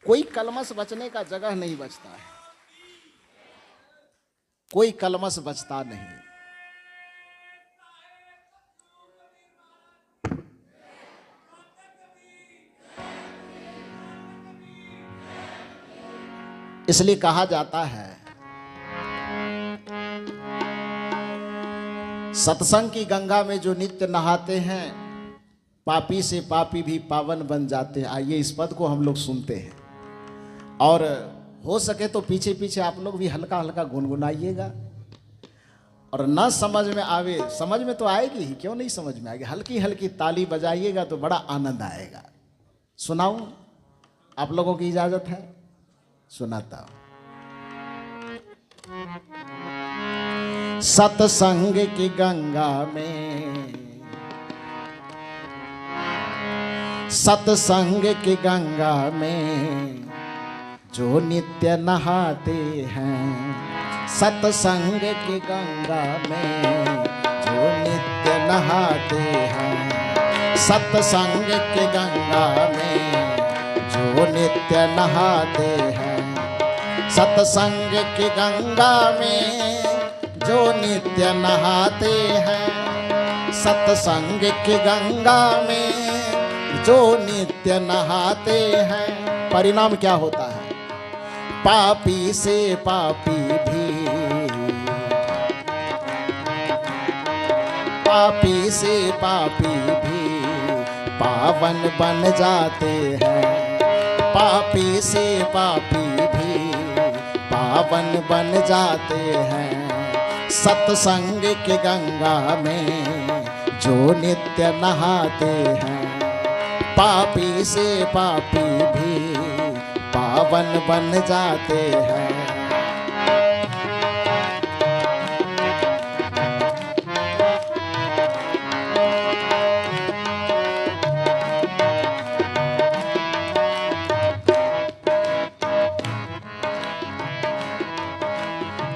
कोई कलमश बचने का जगह नहीं बचता है, कोई कलमश बचता नहीं। इसलिए कहा जाता है सत्संग की गंगा में जो नित्य नहाते हैं पापी से पापी भी पावन बन जाते हैं। आइए इस पद को हम लोग सुनते हैं और हो सके तो पीछे पीछे आप लोग भी हल्का हल्का गुनगुनाइएगा। और ना समझ में आवे, समझ में तो आएगी ही, क्यों नहीं समझ में आएगी, हल्की हल्की ताली बजाइएगा तो बड़ा आनंद आएगा। सुनाऊं? आप लोगों की इजाजत है? सुनाता हूं। सत्संग की गंगा में, सत्संग की गंगा में जो नित्य नहाते हैं, सत्संग की गंगा में जो नित्य नहाते हैं, सत्संग की गंगा में जो नित्य नहाते हैं, सत्संग की गंगा में जो नित्य नहाते हैं, सत्संग की गंगा में जो नित्य नहाते हैं। परिणाम क्या होता है? पापी से पापी भी, पापी से पापी भी पावन बन जाते हैं, पापी से पापी भी पावन बन जाते हैं, सत्संग की गंगा में जो नित्य नहाते हैं, पापी से पापी भी पावन बन जाते हैं।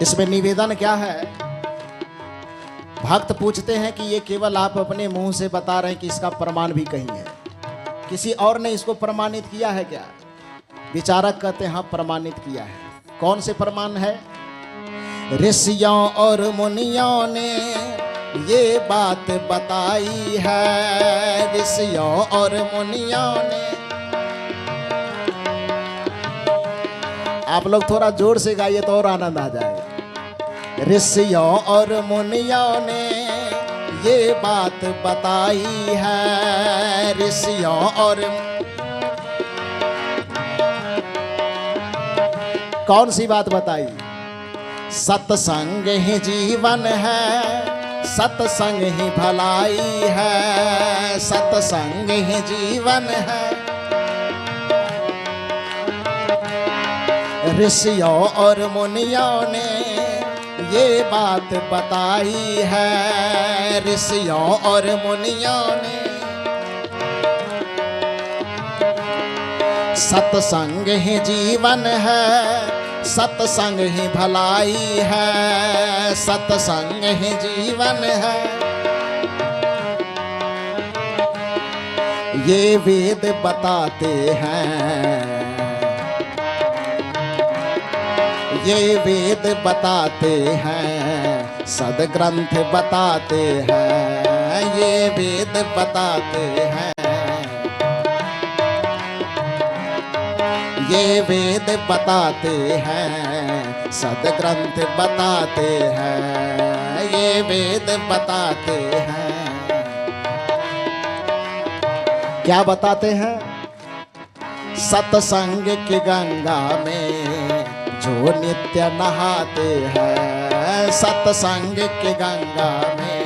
इसमें निवेदन क्या है? भक्त पूछते हैं कि ये केवल आप अपने मुंह से बता रहे हैं कि इसका प्रमाण भी कहीं है, किसी और ने इसको प्रमाणित किया है क्या? विचारक कहते हैं हाँ प्रमाणित किया है। कौन से प्रमाण है? ऋषियों और मुनियों ने ये बात बताई है, ऋषियों और मुनियों ने। आप लोग थोड़ा जोर से गाइए तो और आनंद आ जाएगा। ऋषियों और मुनियों ने ये बात बताई है, ऋषियों और कौन सी बात बताई? सत्संग ही जीवन है, सत्संग ही भलाई है, सत्संग ही जीवन है। ऋषियों और मुनियों ने ये बात बताई है, ऋषियों और मुनियों ने। सत्संग ही जीवन है, सत्संग ही भलाई है, सत्संग ही जीवन है। ये वेद बताते हैं, ये वेद बताते हैं, सदग्रंथ बताते हैं, ये वेद बताते हैं, ये वेद बताते हैं, सदग्रंथ बताते हैं, ये वेद बताते हैं। क्या बताते हैं? सत्संग की गंगा में जो नित्य नहाते हैं, सत्संग की गंगा में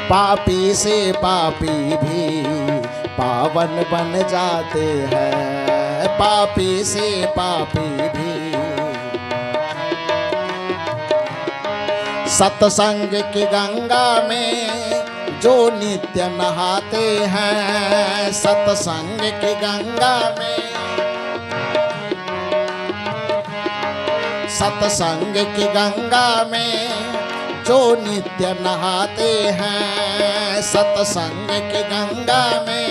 पापी से पापी भी पावन बन जाते हैं, पापी से पापी भी। सत्संग की गंगा में जो नित्य नहाते हैं, सत्संग की गंगा में, सत्संग की गंगा में जो नित्य नहाते हैं, सत्संग की गंगा में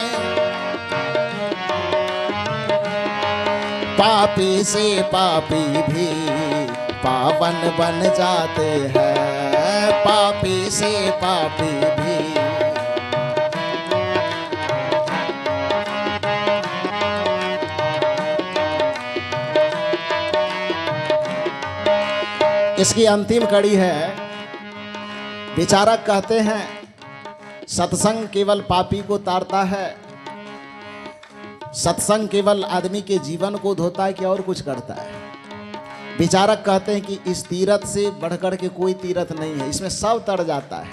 पापी से पापी भी पावन बन जाते हैं, पापी से पापी भी। इसकी अंतिम कड़ी है। विचारक कहते हैं सत्संग केवल पापी को तारता है, सत्संग केवल आदमी के जीवन को धोता है कि और कुछ करता है। विचारक कहते हैं कि इस तीरथ से बढ़कर के कोई तीरथ नहीं है, इसमें सब तर जाता है।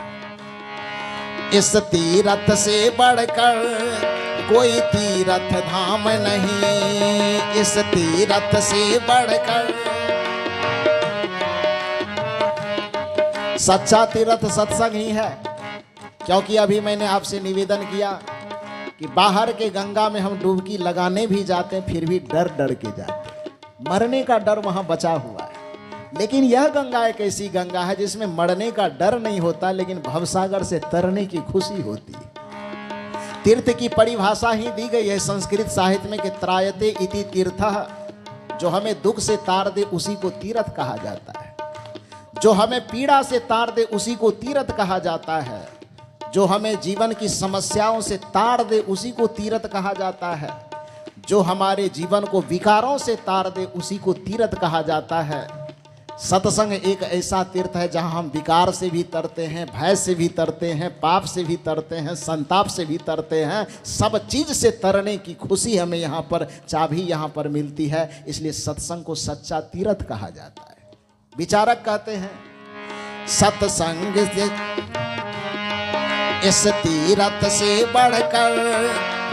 इस तीरथ से बढ़कर कोई तीरथ धाम नहीं, इस तीरथ से बढ़कर। सच्चा तीर्थ सत्संग ही है, क्योंकि अभी मैंने आपसे निवेदन किया कि बाहर के गंगा में हम डुबकी लगाने भी जाते हैं, फिर भी डर डर के जाते हैं, मरने का डर वहां बचा हुआ है। लेकिन यह गंगा एक ऐसी गंगा है जिसमें मरने का डर नहीं होता, लेकिन भवसागर से तरने की खुशी होती है। तीर्थ की परिभाषा ही दी गई है संस्कृत साहित्य में कि त्रायते इति तीर्थः, जो हमें दुख से तार दे उसी को तीर्थ कहा जाता है, जो हमें पीड़ा से तार दे उसी को तीर्थ कहा जाता है, जो हमें जीवन की समस्याओं से तार दे उसी को तीर्थ कहा जाता है, जो हमारे जीवन को विकारों से तार दे उसी को तीर्थ कहा जाता है। सत्संग एक ऐसा तीर्थ है जहां हम विकार से भी तरते हैं, भय से भी तरते हैं, पाप से भी तरते हैं, संताप से भी तरते हैं। सब चीज से तरने की खुशी हमें यहाँ पर, चाबी यहाँ पर मिलती है। इसलिए सत्संग को सच्चा तीर्थ कहा जाता है। विचारक कहते हैं सत्संग से, इस तीरथ से बढ़कर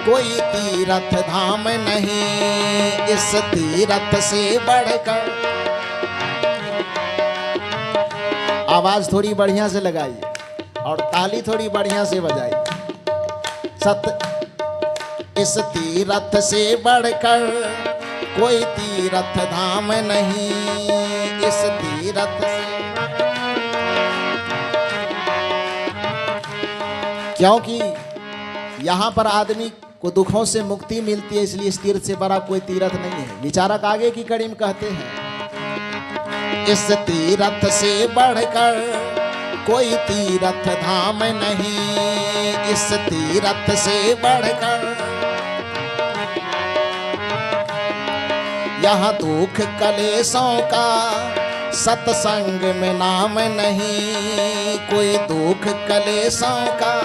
कोई तीरथ धाम नहीं, इस तीरथ से बढ़कर। आवाज थोड़ी बढ़िया से लगाइए और ताली थोड़ी बढ़िया से बजाइए। इस तीरथ से बढ़कर कोई तीरथ धाम नहीं, इस तीरथ से। क्योंकि यहाँ पर आदमी को दुखों से मुक्ति मिलती है, इसलिए इस तीर्थ से बड़ा कोई तीर्थ नहीं है। विचारक आगे की कड़ी में कहते हैं इस तीरथ से बढ़कर कोई तीरथ धाम नहीं, इस तीरथ से बढ़कर। यहाँ दुख कलेशों का सत्संग में नाम नहीं, कोई दुख कलेशों का।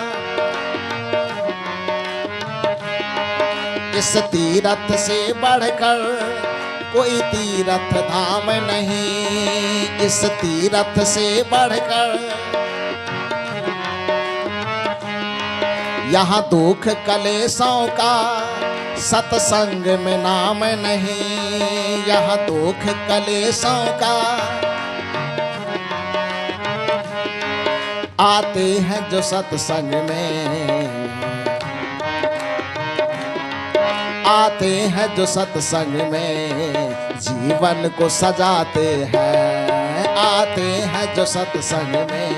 इस तीरथ से बढ़कर कोई तीरथ धाम नहीं, इस तीरथ से बढ़कर। यहाँ दुख कलेशों का सत्संग में नाम नहीं, यहाँ दुख कलेशों का। आते हैं जो सत्संग में, आते हैं जो सत्संग में जीवन को सजाते हैं, आते हैं जो सत्संग में,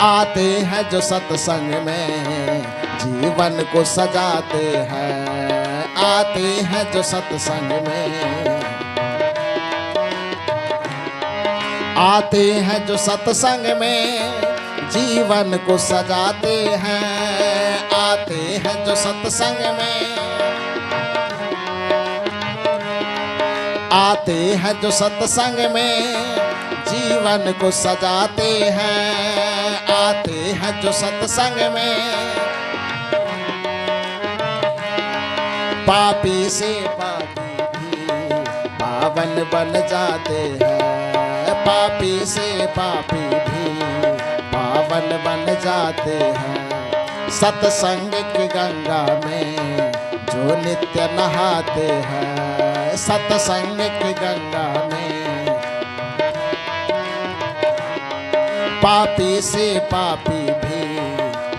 आते हैं जो सत्संग में जीवन को सजाते हैं, आते हैं जो सत्संग में, आते हैं जो सत्संग में, जीवन को सजाते हैं, आते हैं जो सत्संग में, आते हैं जो सत्संग में, जीवन को सजाते हैं, आते हैं जो सत्संग में। पापी से पापी भी पावन बन जाते हैं, पापी से पापी भी पावन बन जाते हैं। सत्संग की गंगा में जो नित्य नहाते हैं, सत्संग की गंगा में पापी से पापी भी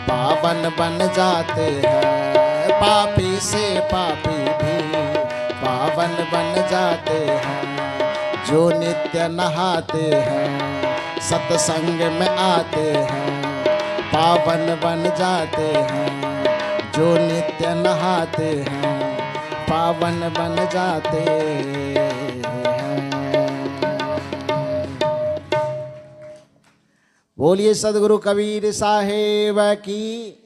पावन बन जाते हैं, पापी से पापी भी पावन बन जाते हैं। जो नित्य नहाते हैं, सत्संग में आते हैं, पावन बन जाते हैं। जो नित्य नहाते हैं, पावन बन जाते हैं। बोलिए सद्गुरु कबीर साहेब की।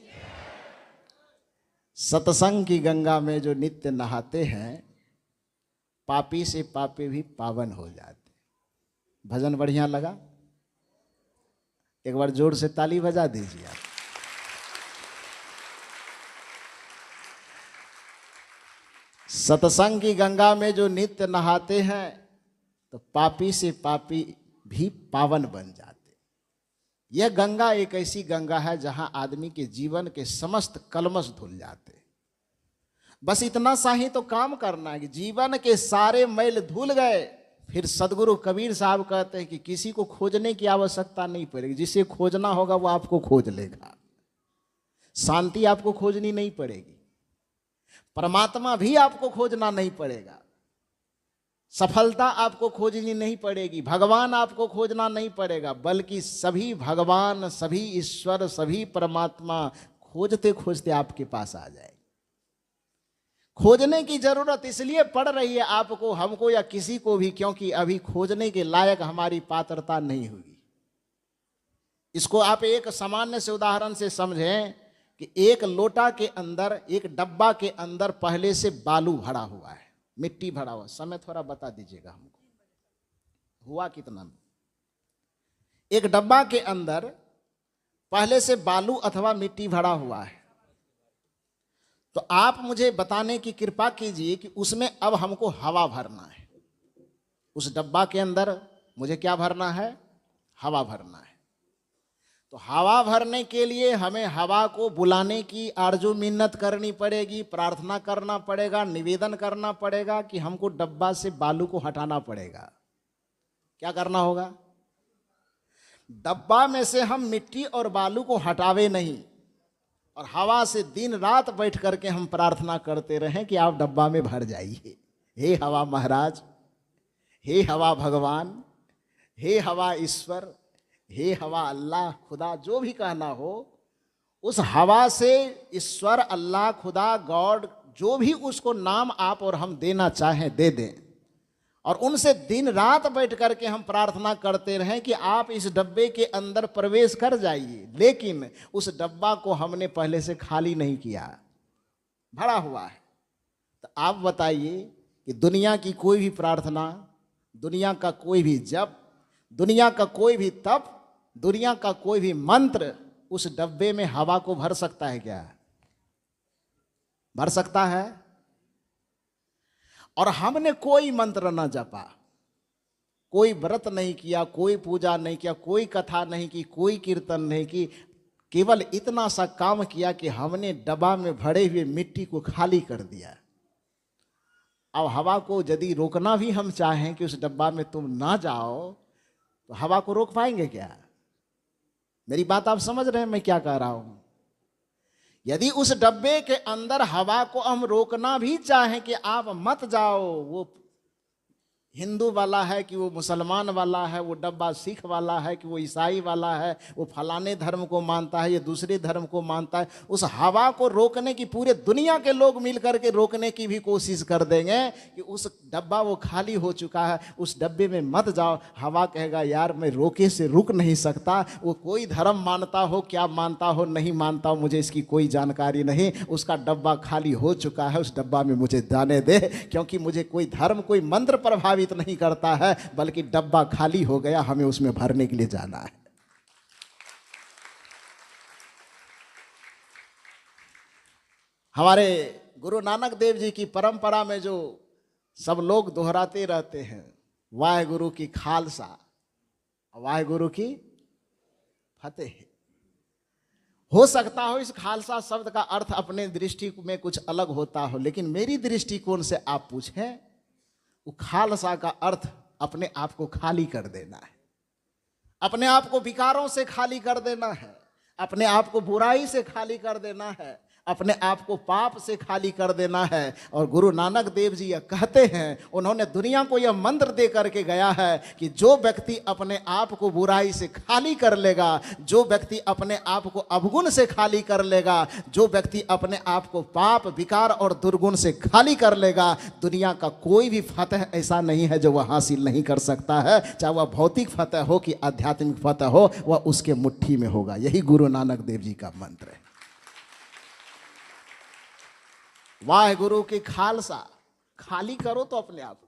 सत्संग की गंगा में जो नित्य नहाते हैं, पापी से पापी भी पावन हो जाते। भजन बढ़िया लगा? एक बार जोर से ताली बजा दीजिए आप। सत्संग की गंगा में जो नित्य नहाते हैं, तो पापी से पापी भी पावन बन जाते। यह गंगा एक ऐसी गंगा है जहां आदमी के जीवन के समस्त कलमश धुल जाते। बस इतना सा ही तो काम करना है कि जीवन के सारे मैल धुल गए, फिर सदगुरु कबीर साहब कहते हैं कि किसी को खोजने की आवश्यकता नहीं पड़ेगी। जिसे खोजना होगा वो आपको खोज लेगा। शांति आपको खोजनी नहीं पड़ेगी, परमात्मा भी आपको खोजना नहीं पड़ेगा, सफलता आपको खोजनी नहीं पड़ेगी, भगवान आपको खोजना नहीं पड़ेगा, बल्कि सभी भगवान, सभी ईश्वर, सभी परमात्मा खोजते खोजते आपके पास आ जाए। खोजने की जरूरत इसलिए पड़ रही है आपको, हमको या किसी को भी, क्योंकि अभी खोजने के लायक हमारी पात्रता नहीं हुई। इसको आप एक सामान्य से उदाहरण से समझें कि एक लोटा के अंदर, एक डब्बा के अंदर पहले से बालू भरा हुआ है, मिट्टी भरा हुआ। समय थोड़ा बता दीजिएगा हमको, हुआ कितना? एक डब्बा के अंदर पहले से बालू अथवा मिट्टी भरा हुआ है, तो आप मुझे बताने की कृपा कीजिए कि उसमें अब हमको हवा भरना है। उस डब्बा के अंदर मुझे क्या भरना है? हवा भरना है। तो हवा भरने के लिए हमें हवा को बुलाने की आरजू मिन्नत करनी पड़ेगी, प्रार्थना करना पड़ेगा, निवेदन करना पड़ेगा कि हमको डब्बा से बालू को हटाना पड़ेगा। क्या करना होगा? डब्बा में से हम मिट्टी और बालू को हटावे नहीं, और हवा से दिन रात बैठ करके हम प्रार्थना करते रहें कि आप डब्बा में भर जाइए। हे हवा महाराज, हे हवा भगवान, हे हवा ईश्वर, हे हवा अल्लाह, खुदा, जो भी कहना हो, उस हवा से ईश्वर, अल्लाह, खुदा, गॉड, जो भी उसको नाम आप और हम देना चाहें दे दें, और उनसे दिन रात बैठ करके हम प्रार्थना करते रहें कि आप इस डब्बे के अंदर प्रवेश कर जाइए। लेकिन उस डब्बा को हमने पहले से खाली नहीं किया, भरा हुआ है। तो आप बताइए कि दुनिया की कोई भी प्रार्थना, दुनिया का कोई भी जप, दुनिया का कोई भी तप, दुनिया का कोई भी मंत्र उस डब्बे में हवा को भर सकता है क्या? भर सकता है? और हमने कोई मंत्र न जपा, कोई व्रत नहीं किया, कोई पूजा नहीं किया, कोई कथा नहीं की, कोई कीर्तन नहीं की, केवल इतना सा काम किया कि हमने डब्बा में भरे हुए मिट्टी को खाली कर दिया। अब हवा को यदि रोकना भी हम चाहें कि उस डब्बा में तुम ना जाओ, तो हवा को रोक पाएंगे क्या? मेरी बात आप समझ रहे हैं मैं क्या कह रहा हूं? यदि उस डब्बे के अंदर हवा को हम रोकना भी चाहें कि आप मत जाओ, वो हिंदू वाला है कि वो मुसलमान वाला है, वो डब्बा सिख वाला है कि वो ईसाई वाला है, वो फलाने धर्म को मानता है या दूसरे धर्म को मानता है, उस हवा को रोकने की पूरे दुनिया के लोग मिलकर के रोकने की भी कोशिश कर देंगे कि उस डब्बा वो खाली हो चुका है, उस डब्बे में मत जाओ। हवा कहेगा यार मैं रोके से रुक नहीं सकता, वो कोई धर्म मानता हो, क्या मानता हो, नहीं मानता हो, मुझे इसकी कोई जानकारी नहीं, उसका डब्बा खाली हो चुका है, उस डब्बा में मुझे जाने दे, क्योंकि मुझे कोई धर्म कोई मंत्र प्रभावित नहीं करता है, बल्कि डब्बा खाली हो गया, हमें उसमें भरने के लिए जाना है। हमारे गुरु नानक देव जी की परंपरा में जो सब लोग दोहराते रहते हैं, वाहेगुरु की खालसा, वाहेगुरु की फतेह। हो सकता हो इस खालसा शब्द का अर्थ अपने दृष्टि में कुछ अलग होता हो, लेकिन मेरी दृष्टिकोण से आप पूछें, वो खालसा का अर्थ अपने आप को खाली कर देना है, अपने आप को विकारों से खाली कर देना है, अपने आप को बुराई से खाली कर देना है, अपने आप को पाप से खाली कर देना है। और गुरु नानक देव जी यह कहते हैं, उन्होंने दुनिया को यह मंत्र दे करके गया है कि जो व्यक्ति अपने आप को बुराई से खाली कर लेगा, जो व्यक्ति अपने आप को अवगुण से खाली कर लेगा, जो व्यक्ति अपने आप को पाप विकार और दुर्गुण से खाली कर लेगा, दुनिया का कोई भी फतह ऐसा नहीं है जो वह हासिल नहीं कर सकता है, चाहे वह भौतिक फतह हो कि आध्यात्मिक फतह हो, वह उसके मुट्ठी में होगा। यही गुरु नानक देव जी का मंत्र है। वाहेगुरु की खालसा, खाली करो तो अपने आप को,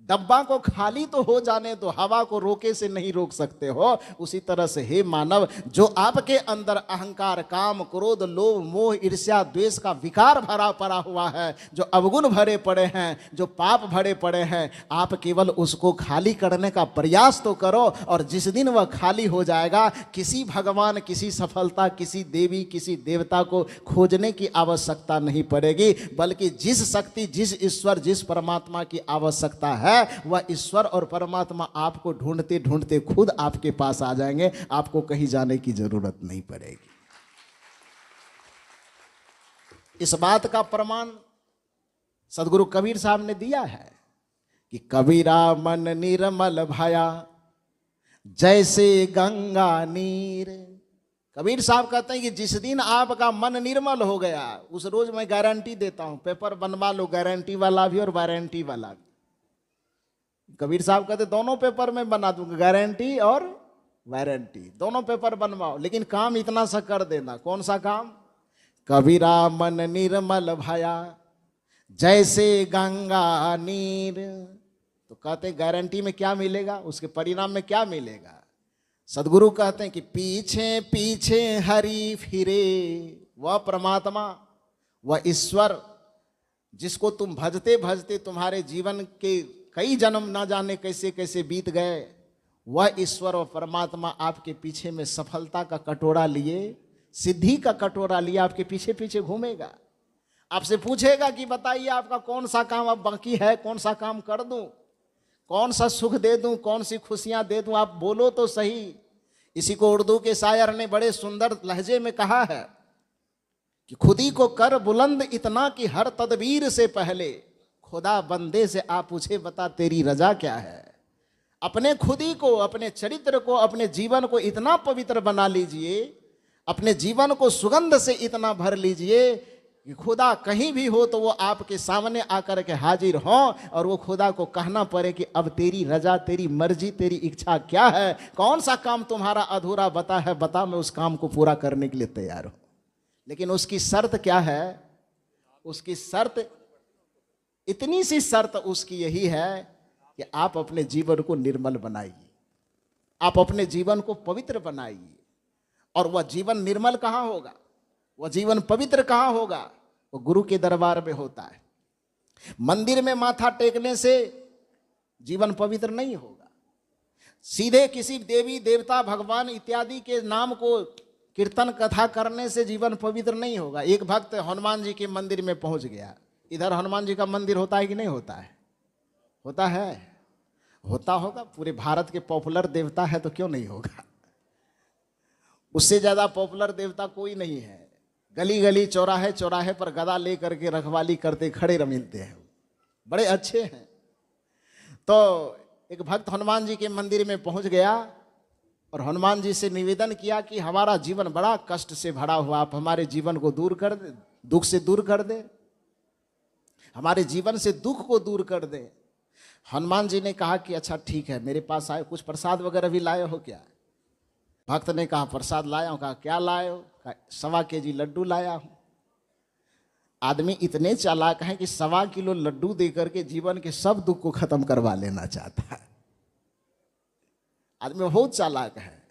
डब्बा को खाली तो हो जाने दो, हवा को रोके से नहीं रोक सकते हो। उसी तरह से हे मानव, जो आपके अंदर अहंकार, काम, क्रोध, लोभ, मोह, ईर्ष्या, द्वेष का विकार भरा पड़ा हुआ है, जो अवगुण भरे पड़े हैं, जो पाप भरे पड़े हैं, आप केवल उसको खाली करने का प्रयास तो करो। और जिस दिन वह खाली हो जाएगा, किसी भगवान, किसी सफलता, किसी देवी, किसी देवता को खोजने की आवश्यकता नहीं पड़ेगी, बल्कि जिस शक्ति, जिस ईश्वर, जिस परमात्मा की आवश्यकता है, वह ईश्वर और परमात्मा आपको ढूंढते ढूंढते खुद आपके पास आ जाएंगे, आपको कहीं जाने की जरूरत नहीं पड़ेगी। इस बात का प्रमाण सदगुरु कबीर साहब ने दिया है कि कबीरा मन निर्मल भया जैसे गंगा नीर। कबीर साहब कहते हैं कि जिस दिन आपका मन निर्मल हो गया, उस रोज मैं गारंटी देता हूं, पेपर बनवा लो, गारंटी वाला भी और वारंटी वाला भी। कबीर साहब कहते दोनों पेपर में बना दूंगा, गारंटी और वारंटी, दोनों पेपर बनवाओ, लेकिन काम इतना सा कर देना। कौन सा काम? कबीरा मन निर्मल भया जैसे गंगा नीर। तो कहते गारंटी में क्या मिलेगा, उसके परिणाम में क्या मिलेगा? सदगुरु कहते हैं कि पीछे पीछे हरि फिरे, वह परमात्मा, वह ईश्वर जिसको तुम भजते भजते तुम्हारे जीवन के कई जन्म ना जाने कैसे कैसे बीत गए, वह ईश्वर और परमात्मा आपके पीछे में सफलता का कटोरा लिए, सिद्धि का कटोरा लिए आपके पीछे पीछे घूमेगा। आपसे पूछेगा कि बताइए आपका कौन सा काम अब बाकी है, कौन सा काम कर दूं, कौन सा सुख दे दूं, कौन सी खुशियां दे दूं, आप बोलो तो सही। इसी को उर्दू के शायर ने बड़े सुंदर लहजे में कहा है कि खुदी को कर बुलंद इतना कि हर तदबीर से पहले खुदा बंदे से आप पूछे बता तेरी रजा क्या है। अपने खुदी को, अपने चरित्र को, अपने जीवन को इतना पवित्र बना लीजिए, अपने जीवन को सुगंध से इतना भर लीजिए कि खुदा कहीं भी हो तो वो आपके सामने आकर के हाजिर हो और वो खुदा को कहना पड़े कि अब तेरी रजा, तेरी मर्जी, तेरी इच्छा क्या है, कौन सा काम तुम्हारा अधूरा बता है, बता, मैं उस काम को पूरा करने के लिए तैयार हूं। लेकिन उसकी शर्त क्या है? उसकी शर्त, इतनी सी शर्त उसकी यही है कि आप अपने जीवन को निर्मल बनाइए, आप अपने जीवन को पवित्र बनाइए। और वह जीवन निर्मल कहाँ होगा, वह जीवन पवित्र कहाँ होगा? वो गुरु के दरबार में होता है। मंदिर में माथा टेकने से जीवन पवित्र नहीं होगा, सीधे किसी देवी देवता भगवान इत्यादि के नाम को कीर्तन कथा करने से जीवन पवित्र नहीं होगा। एक भक्त हनुमान जी के मंदिर में पहुंच गया, इधर हनुमान जी का मंदिर होता है कि नहीं होता है? होता है, होता होगा, पूरे भारत के पॉपुलर देवता है तो क्यों नहीं होगा। उससे ज्यादा पॉपुलर देवता कोई नहीं है। गली गली चौराहे चौराहे पर गदा लेकर के रखवाली करते खड़े मिलते हैं, बड़े अच्छे हैं। तो एक भक्त हनुमान जी के मंदिर में पहुंच गया और हनुमान जी से निवेदन किया कि हमारा जीवन बड़ा कष्ट से भरा हुआ, आप हमारे जीवन को दूर कर दे, दुख से दूर कर दे, हमारे जीवन से दुख को दूर कर दे। हनुमान जी ने कहा कि अच्छा ठीक है, मेरे पास आए, कुछ प्रसाद वगैरह भी लाए हो क्या? भक्त ने कहा प्रसाद लाया हूं। कहा क्या लाए हो? कहा 1.25 केजी लड्डू लाया हूं। आदमी इतने चालाक हैं कि 1.25 किलो लड्डू देकर के जीवन के सब दुख को खत्म करवा लेना चाहता है। आदमी बहुत चालाक है।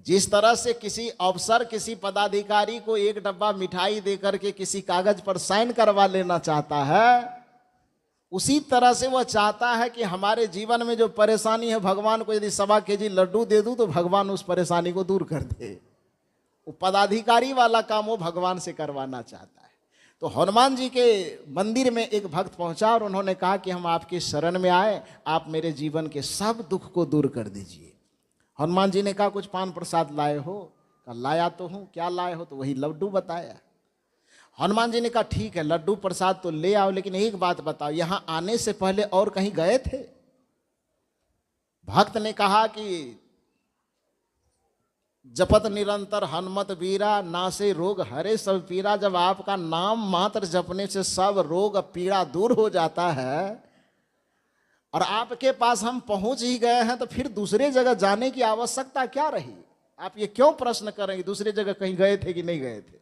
जिस तरह से किसी अफसर किसी पदाधिकारी को 1 डब्बा मिठाई देकर के किसी कागज पर साइन करवा लेना चाहता है, उसी तरह से वह चाहता है कि हमारे जीवन में जो परेशानी है, भगवान को यदि 1.25 केजी लड्डू दे दूं तो भगवान उस परेशानी को दूर कर दे। वो पदाधिकारी वाला काम वो भगवान से करवाना चाहता है। तो हनुमान जी के मंदिर में एक भक्त पहुंचा और उन्होंने कहा कि हम आपके शरण में आए, आप मेरे जीवन के सब दुख को दूर कर दीजिए। हनुमान जी ने कहा कुछ पान प्रसाद लाए हो? कहा लाया तो हूँ। क्या लाए हो? तो वही लड्डू बताया। हनुमान जी ने कहा ठीक है, लड्डू प्रसाद तो ले आओ, लेकिन एक बात बताओ, यहां आने से पहले और कहीं गए थे? भक्त ने कहा कि जपत निरंतर हनुमत वीरा, नासे रोग हरे सब पीरा। जब आपका नाम मात्र जपने से सब रोग पीड़ा दूर हो जाता है और आपके पास हम पहुंच ही गए हैं, तो फिर दूसरे जगह जाने की आवश्यकता क्या रही? आप ये क्यों प्रश्न करेंगे दूसरे जगह कहीं गए थे कि नहीं गए थे?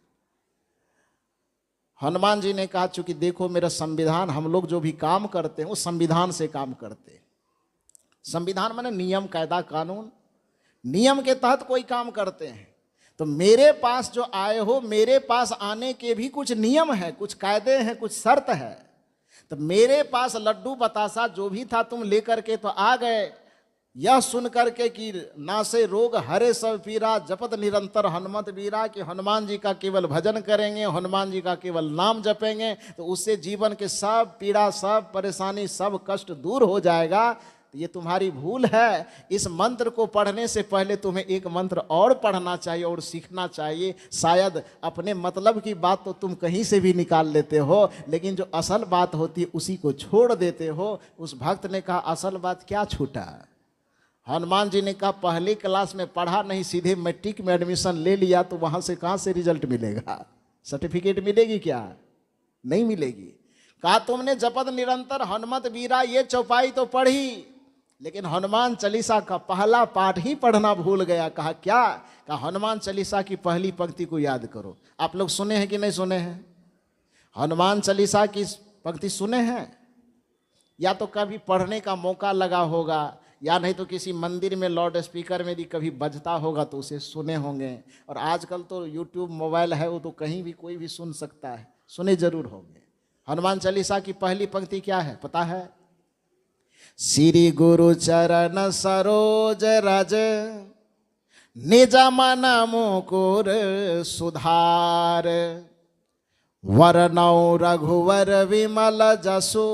हनुमान जी ने कहा चूंकि देखो मेरा संविधान, हम लोग जो भी काम करते हैं वो संविधान से काम करते हैं। संविधान माने नियम कायदा कानून, नियम के तहत कोई काम करते हैं। तो मेरे पास जो आए हो, मेरे पास आने के भी कुछ नियम है, कुछ कायदे हैं, कुछ शर्त है। तो मेरे पास लड्डू बतासा जो भी था तुम लेकर के तो आ गए, यह सुन करके कि नासे रोग हरे सब पीरा, जपत निरंतर हनुमत वीरा, कि हनुमान जी का केवल भजन करेंगे, हनुमान जी का केवल नाम जपेंगे तो उससे जीवन के सब पीड़ा, सब परेशानी, सब कष्ट दूर हो जाएगा। तो ये तुम्हारी भूल है। इस मंत्र को पढ़ने से पहले तुम्हें एक मंत्र और पढ़ना चाहिए और सीखना चाहिए। शायद अपने मतलब की बात तो तुम कहीं से भी निकाल लेते हो, लेकिन जो असल बात होती है उसी को छोड़ देते हो। उस भक्त ने कहा असल बात क्या छूटा? हनुमान जी ने कहा पहली क्लास में पढ़ा नहीं, सीधे मैट्रिक में एडमिशन ले लिया, तो वहां से कहां से रिजल्ट मिलेगा? सर्टिफिकेट मिलेगी क्या? नहीं मिलेगी। कहा तुमने जपत निरंतर हनुमत वीरा ये चौपाई तो पढ़ी, लेकिन हनुमान चालीसा का पहला पाठ ही पढ़ना भूल गया। कहा क्या? कहा हनुमान चालीसा की पहली पंक्ति को याद करो। आप लोग सुने हैं कि नहीं सुने हैं? हनुमान चालीसा की पंक्ति सुने हैं? या तो कभी पढ़ने का मौका लगा होगा, या नहीं तो किसी मंदिर में लाउड स्पीकर में भी कभी बजता होगा तो उसे सुने होंगे। और आजकल तो यूट्यूब मोबाइल है, वो तो कहीं भी कोई भी सुन सकता है, सुने जरूर होंगे। हनुमान चालीसा की पहली पंक्ति क्या है पता है? श्री गुरु चरण सरोज रज, निज मन मुकुर सुधार, वरनौ रघुवर विमल जसु,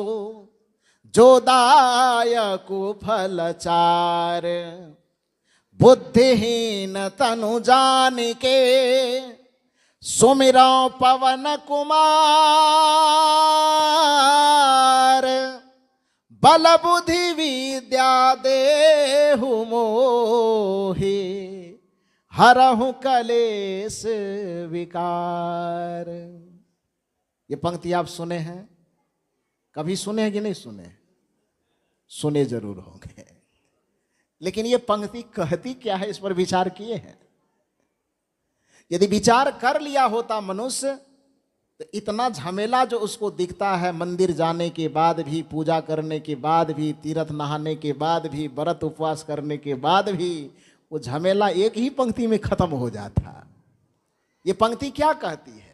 जो दायकु फलचार। बुद्धिहीन तनु जानिके, सुमिरौ पवन कुमार। बल बुद्धि विद्या देहु मोहि, हरहु कलेश विकार। ये पंक्ति आप सुने हैं? कभी सुने हैं कि नहीं सुने? सुने जरूर होंगे। लेकिन ये पंक्ति कहती क्या है, इस पर विचार किए हैं? यदि विचार कर लिया होता मनुष्य, तो इतना झमेला जो उसको दिखता है, मंदिर जाने के बाद भी, पूजा करने के बाद भी, तीर्थ नहाने के बाद भी, व्रत उपवास करने के बाद भी, वो झमेला एक ही पंक्ति में खत्म हो जाता। ये पंक्ति क्या कहती है?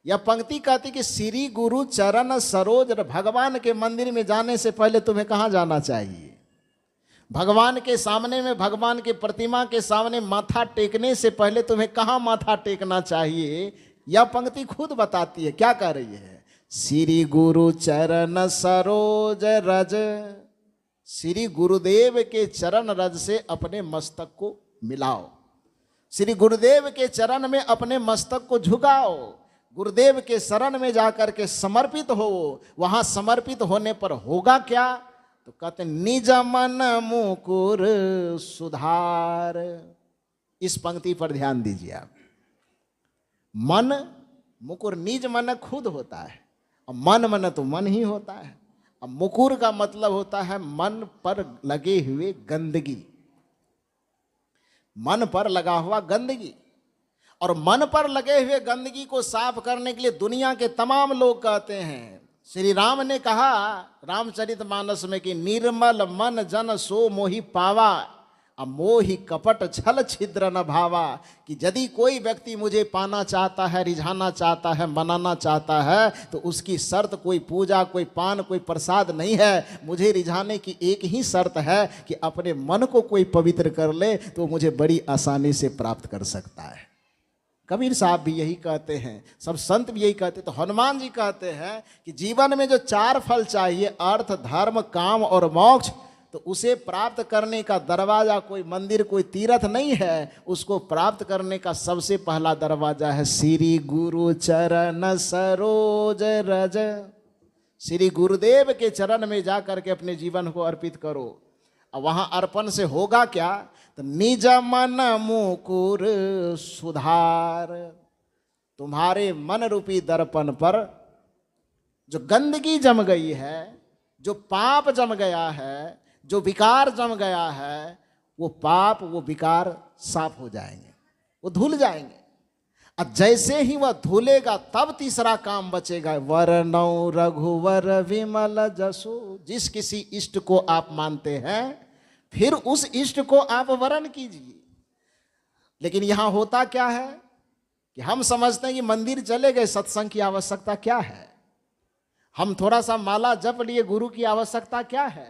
यह पंक्ति कहती कि श्री गुरु चरण सरोज। भगवान के मंदिर में जाने से पहले तुम्हें कहाँ जाना चाहिए? भगवान के सामने में, भगवान के प्रतिमा के सामने माथा टेकने से पहले तुम्हें कहाँ माथा टेकना चाहिए? यह पंक्ति खुद बताती है। क्या कह रही है? श्री गुरु चरण सरोज रज। श्री गुरुदेव के चरण रज से अपने मस्तक को मिलाओ, श्री गुरुदेव के चरण में अपने मस्तक को झुकाओ, गुरुदेव के शरण में जाकर के समर्पित हो। वहां समर्पित होने पर होगा क्या? तो तो कहते निज मन मुकुर सुधार। इस पंक्ति पर ध्यान दीजिए आप। मन मुकुर, निज मन खुद होता है, और मन तो मन ही होता है। अब मुकुर का मतलब होता है मन पर लगे हुए गंदगी, मन पर लगा हुआ गंदगी। और मन पर लगे हुए गंदगी को साफ करने के लिए दुनिया के तमाम लोग कहते हैं, श्री राम ने कहा रामचरितमानस में कि निर्मल मन जन सो मोहि पावा, मोहि कपट छल छिद्र न भावा। कि यदि कोई व्यक्ति मुझे पाना चाहता है, रिझाना चाहता है, मनाना चाहता है, तो उसकी शर्त कोई पूजा, कोई पान, कोई प्रसाद नहीं है। मुझे रिझाने की एक ही शर्त है कि अपने मन को कोई पवित्र कर ले, तो मुझे बड़ी आसानी से प्राप्त कर सकता है। कबीर साहब भी यही कहते हैं, सब संत भी यही कहते हैं। तो हनुमान जी कहते हैं कि जीवन में जो 4 फल चाहिए, अर्थ, धर्म, काम और मोक्ष, तो उसे प्राप्त करने का दरवाजा कोई मंदिर, कोई तीर्थ नहीं है। उसको प्राप्त करने का सबसे पहला दरवाजा है श्री गुरु चरण सरोज रज। श्री गुरुदेव के चरण में जा करके अपने जीवन को अर्पित करो। और वहां अर्पण से होगा क्या? तो निज मन मुकुर सुधार। तुम्हारे मन रूपी दर्पण पर जो गंदगी जम गई है, जो पाप जम गया है, जो विकार जम गया है, वो पाप, वो विकार साफ हो जाएंगे, वो धुल जाएंगे। और जैसे ही वह धुलेगा तब तीसरा काम बचेगा, वरनौ रघुवर विमल जसु। जिस किसी इष्ट को आप मानते हैं, फिर उस इष्ट को आप वरण कीजिए। लेकिन यहां होता क्या है कि हम समझते हैं कि मंदिर चले गए, सत्संग की आवश्यकता क्या है? हम थोड़ा सा माला जप लिए, गुरु की आवश्यकता क्या है?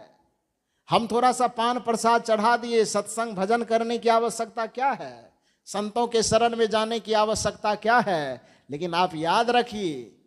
हम थोड़ा सा पान प्रसाद चढ़ा दिए, सत्संग भजन करने की आवश्यकता क्या है? संतों के शरण में जाने की आवश्यकता क्या है? लेकिन आप याद रखिए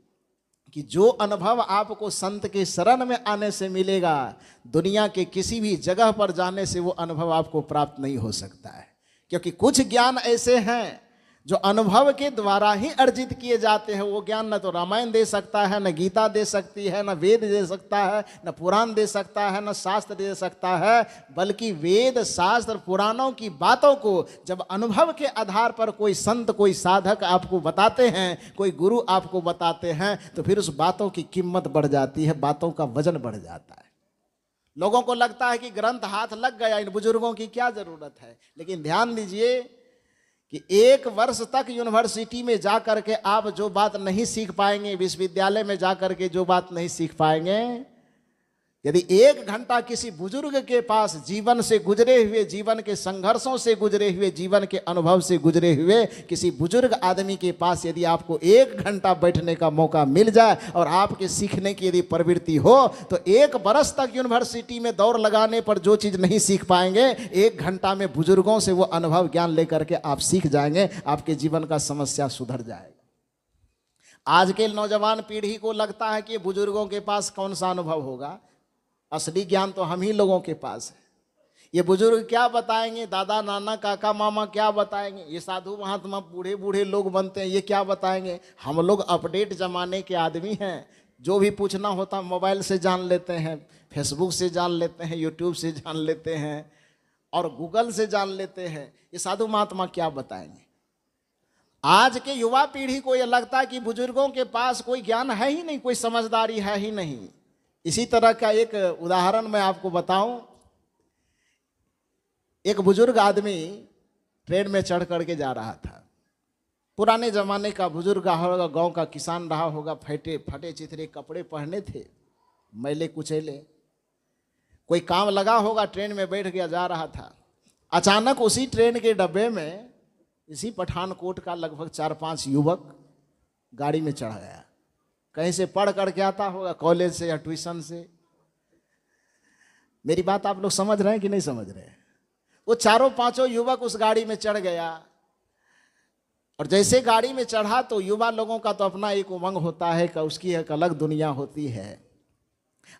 कि जो अनुभव आपको संत के शरण में आने से मिलेगा, दुनिया के किसी भी जगह पर जाने से वो अनुभव आपको प्राप्त नहीं हो सकता है। क्योंकि कुछ ज्ञान ऐसे हैं जो अनुभव के द्वारा ही अर्जित किए जाते हैं। वो ज्ञान न तो रामायण दे सकता है, न गीता दे सकती है, न वेद दे सकता है, न पुराण दे सकता है, न शास्त्र दे सकता है। बल्कि वेद, शास्त्र, पुराणों की बातों को जब अनुभव के आधार पर कोई संत, कोई साधक आपको बताते हैं, कोई गुरु आपको बताते हैं, तो फिर उस बातों की कीमत बढ़ जाती है, बातों का वजन बढ़ जाता है। लोगों को लगता है कि ग्रंथ हाथ लग गया, इन बुजुर्गों की क्या जरूरत है। लेकिन ध्यान दीजिए कि 1 वर्ष तक यूनिवर्सिटी में जा करके आप जो बात नहीं सीख पाएंगे, विश्वविद्यालय में जा करके जो बात नहीं सीख पाएंगे, यदि 1 घंटा किसी बुजुर्ग के पास जीवन से गुजरे हुए, जीवन के संघर्षों से गुजरे हुए, जीवन के अनुभव से गुजरे हुए किसी बुजुर्ग आदमी के पास यदि आपको 1 घंटा बैठने का मौका मिल जाए और आपके सीखने की यदि प्रवृत्ति हो, तो 1 बरस तक यूनिवर्सिटी में दौड़ लगाने पर जो चीज़ नहीं सीख पाएंगे, 1 घंटा में बुजुर्गों से वो अनुभव ज्ञान लेकर के आप सीख जाएंगे। आपके जीवन का समस्या सुधर जाएगा। आज के नौजवान पीढ़ी को लगता है कि बुजुर्गों के पास कौन सा अनुभव होगा। असली ज्ञान तो हम ही लोगों के पास है। ये बुजुर्ग क्या बताएंगे, दादा नाना काका मामा क्या बताएंगे, ये साधु महात्मा बूढ़े बूढ़े लोग बनते हैं, ये क्या बताएंगे। हम लोग अपडेट जमाने के आदमी हैं। जो भी पूछना होता मोबाइल से जान लेते हैं, फेसबुक से जान लेते हैं, यूट्यूब से जान लेते हैं और गूगल से जान लेते हैं। ये साधु महात्मा क्या बताएंगे। आज के युवा पीढ़ी को यह लगता है कि बुजुर्गों के पास कोई ज्ञान है ही नहीं, कोई समझदारी है ही नहीं। इसी तरह का एक उदाहरण मैं आपको बताऊं। एक बुजुर्ग आदमी ट्रेन में चढ़ करके जा रहा था। पुराने जमाने का बुजुर्ग होगा, गांव का किसान रहा होगा, फटे चिथरे कपड़े पहने थे, मैले कुचैले, कोई काम लगा होगा, ट्रेन में बैठ गया, जा रहा था। अचानक उसी ट्रेन के डब्बे में इसी पठानकोट का लगभग 4-5 युवक गाड़ी में चढ़ गया। कहीं से पढ़ करके आता होगा, कॉलेज से या ट्यूशन से। मेरी बात आप लोग समझ रहे हैं कि नहीं समझ रहे हैं? वो 4-5 युवक उस गाड़ी में चढ़ गया और जैसे गाड़ी में चढ़ा तो युवा लोगों का तो अपना एक उमंग होता है कि उसकी एक अलग दुनिया होती है।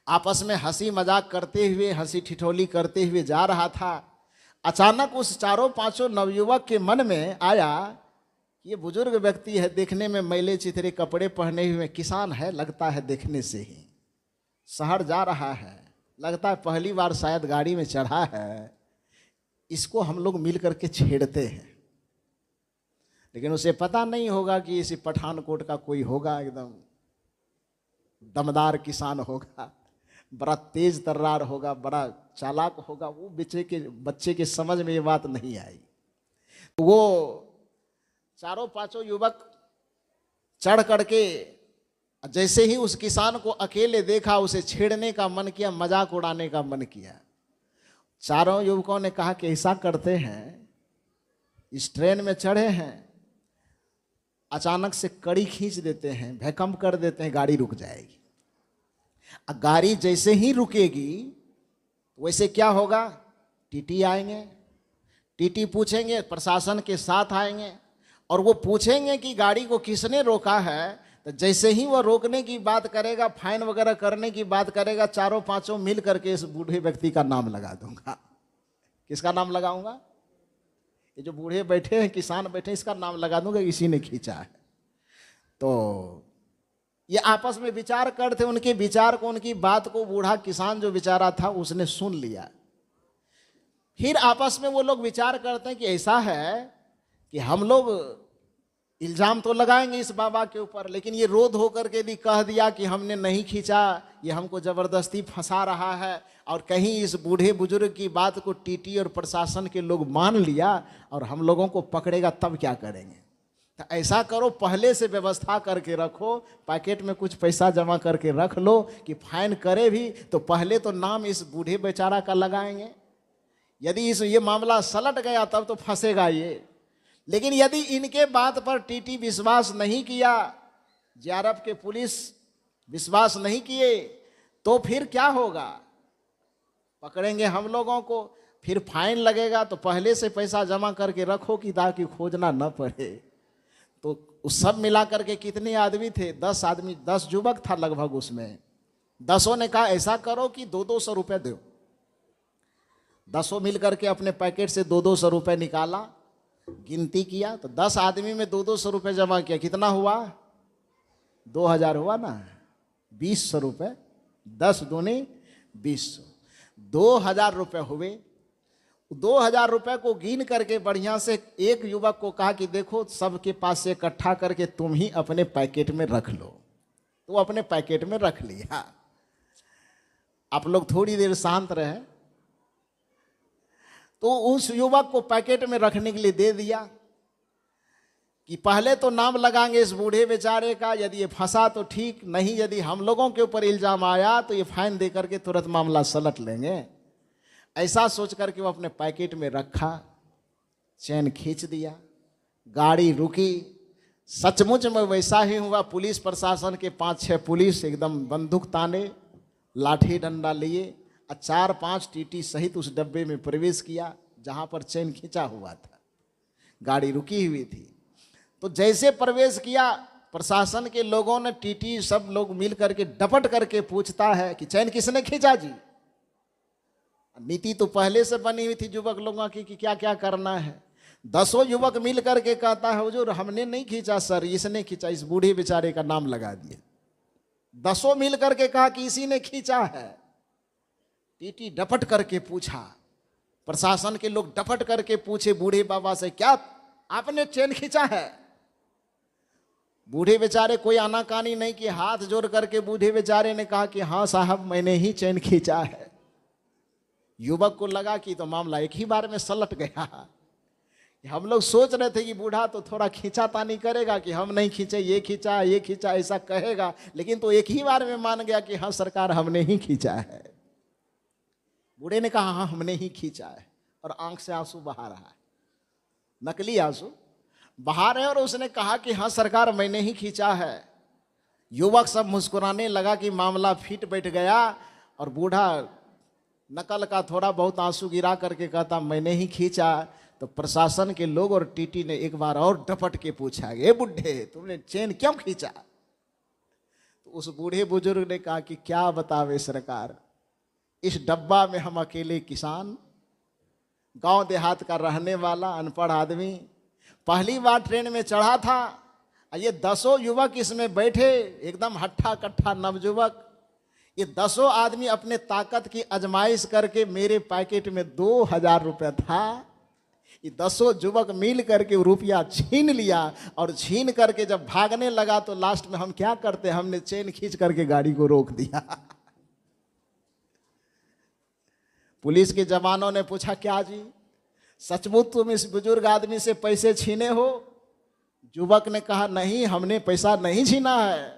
आपस में हंसी मजाक करते हुए, हंसी ठिठोली करते हुए जा रहा था। अचानक उस 4-5 नवयुवक के मन में आया, ये बुजुर्ग व्यक्ति है, देखने में मैले चिथरे कपड़े पहने हुए, किसान है लगता है देखने से ही, शहर जा रहा है, लगता है पहली बार शायद गाड़ी में चढ़ा है, इसको हम लोग मिल करके छेड़ते हैं। लेकिन उसे पता नहीं होगा कि इसी पठानकोट का कोई होगा, एकदम दमदार किसान होगा, बड़ा तेज तर्रार होगा, बड़ा चालाक होगा। वो बच्चे के समझ में ये बात नहीं आई। तो वो चारों पांचों युवक चढ़ करके जैसे ही उस किसान को अकेले देखा, उसे छेड़ने का मन किया, मजाक उड़ाने का मन किया। चारों युवकों ने कहा कि ऐसा करते हैं, इस ट्रेन में चढ़े हैं, अचानक से कड़ी खींच देते हैं, भैकम कर देते हैं, गाड़ी रुक जाएगी। गाड़ी जैसे ही रुकेगी वैसे क्या होगा, टीटी आएंगे, टीटी पूछेंगे, प्रशासन के साथ आएंगे और वो पूछेंगे कि गाड़ी को किसने रोका है। तो जैसे ही वो रोकने की बात करेगा, फाइन वगैरह करने की बात करेगा, चारों पांचों मिल करके इस बूढ़े व्यक्ति का नाम लगा दूंगा। किसका नाम लगाऊंगा? ये जो बूढ़े बैठे हैं, किसान बैठे हैं, इसका नाम लगा दूंगा, इसी ने खींचा है। तो ये आपस में विचार करते, उनके विचार को, उनकी बात को बूढ़ा किसान जो बेचारा था उसने सुन लिया। फिर आपस में वो लोग विचार करते हैं कि ऐसा है कि हम लोग इल्जाम तो लगाएंगे इस बाबा के ऊपर, लेकिन ये रोध होकर के भी कह दिया कि हमने नहीं खींचा, ये हमको जबरदस्ती फंसा रहा है, और कहीं इस बूढ़े बुजुर्ग की बात को टीटी और प्रशासन के लोग मान लिया और हम लोगों को पकड़ेगा, तब क्या करेंगे। तो ऐसा करो, पहले से व्यवस्था करके रखो, पैकेट में कुछ पैसा जमा करके रख लो कि फाइन करे भी तो पहले तो नाम इस बूढ़े बेचारा का लगाएंगे। यदि ये मामला सलट गया तब तो फंसेगा ये। लेकिन यदि इनके बात पर टीटी विश्वास नहीं किया, जेआरएफ के पुलिस विश्वास नहीं किए, तो फिर क्या होगा, पकड़ेंगे हम लोगों को, फिर फाइन लगेगा। तो पहले से पैसा जमा करके रखो कि ताकि खोजना न पड़े। तो उस सब मिला करके कितने आदमी थे? 10 आदमी, 10 युवक था लगभग। उसमें 10 ने कहा ऐसा करो कि 200 रुपये दो। 10 मिल करके अपने पैकेट से 200 रुपये निकाला, गिनती किया तो 10 आदमी में 200 रुपये जमा किया। कितना हुआ? 2000 हुआ ना, 2000 रुपये, 10 दूनी 20, 2000 रुपये हुए। 2000 रुपये को गिन करके बढ़िया से एक युवक को कहा कि देखो सबके पास से इकट्ठा करके तुम ही अपने पैकेट में रख लो। तो वो अपने पैकेट में रख लिया। आप लोग थोड़ी देर शांत रहे। तो उस युवक को पैकेट में रखने के लिए दे दिया कि पहले तो नाम लगाएंगे इस बूढ़े बेचारे का, यदि ये फंसा तो ठीक, नहीं यदि हम लोगों के ऊपर इल्जाम आया तो ये फाइन दे करके तुरंत मामला सलट लेंगे। ऐसा सोच करके वो अपने पैकेट में रखा, चैन खींच दिया, गाड़ी रुकी। सचमुच में वैसा ही हुआ। पुलिस प्रशासन के 5-6 पुलिस एकदम बंदूक ताने, लाठी डंडा लिए, 4-5 टीटी सहित उस डब्बे में प्रवेश किया जहां पर चैन खींचा हुआ था। गाड़ी रुकी हुई थी। तो जैसे प्रवेश किया, प्रशासन के लोगों ने, टीटी सब लोग मिल करके डपट करके पूछता है कि चैन किसने खींचा जी। नीति तो पहले से बनी हुई थी युवक लोगों की कि क्या क्या करना है। 10 युवक मिल करके कहता है हुजूर हमने नहीं खींचा सर, इसने खींचा, इस बूढ़े बेचारे का नाम लगा दिए। 10 मिल करके कहा कि इसी ने खींचा है। टीटी डपट करके पूछा, प्रशासन के लोग डपट करके पूछे बूढ़े बाबा से, क्या आपने चैन खींचा है? बूढ़े बेचारे कोई आनाकानी नहीं कि हाथ जोड़ करके बूढ़े बेचारे ने कहा कि हाँ साहब मैंने ही चैन खींचा है। युवक को लगा कि तो मामला एक ही बार में सलट गया। हम लोग सोच रहे थे कि बूढ़ा तो थोड़ा खींचातानी करेगा कि हम नहीं खींचे, ये खींचा ऐसा कहेगा, लेकिन तो एक ही बार में मान गया कि हाँ सरकार हमने ही खींचा है। बूढ़े ने कहा हाँ हमने ही खींचा है, और आंख से आंसू बहा रहा है, नकली आंसू बहा रहे। और उसने कहा कि हाँ सरकार मैंने ही खींचा है। युवक सब मुस्कुराने लगा कि मामला फिट बैठ गया, और बूढ़ा नकल का थोड़ा बहुत आंसू गिरा करके कहता मैंने ही खींचा। तो प्रशासन के लोग और टीटी ने एक बार और डपट के पूछा, ए बुढ़े तुमने चैन क्यों खींचा? तो उस बूढ़े बुजुर्ग ने कहा कि क्या बतावे सरकार, इस डब्बा में हम अकेले किसान, गांव देहात का रहने वाला अनपढ़ आदमी, पहली बार ट्रेन में चढ़ा था। ये 10 युवक इसमें बैठे, एकदम हट्ठा कट्ठा नवयुवक, ये 10 आदमी अपने ताकत की आजमाइश करके मेरे पैकेट में 2000 रुपया था। ये 10 युवक मिल करके रुपया छीन लिया और छीन करके जब भागने लगा तो लास्ट में हम क्या करते, हमने चेन खींच करके गाड़ी को रोक दिया। पुलिस के जवानों ने पूछा, क्या जी सचमुच तुम इस बुजुर्ग आदमी से पैसे छीने हो? युवक ने कहा, नहीं, हमने पैसा नहीं छीना है।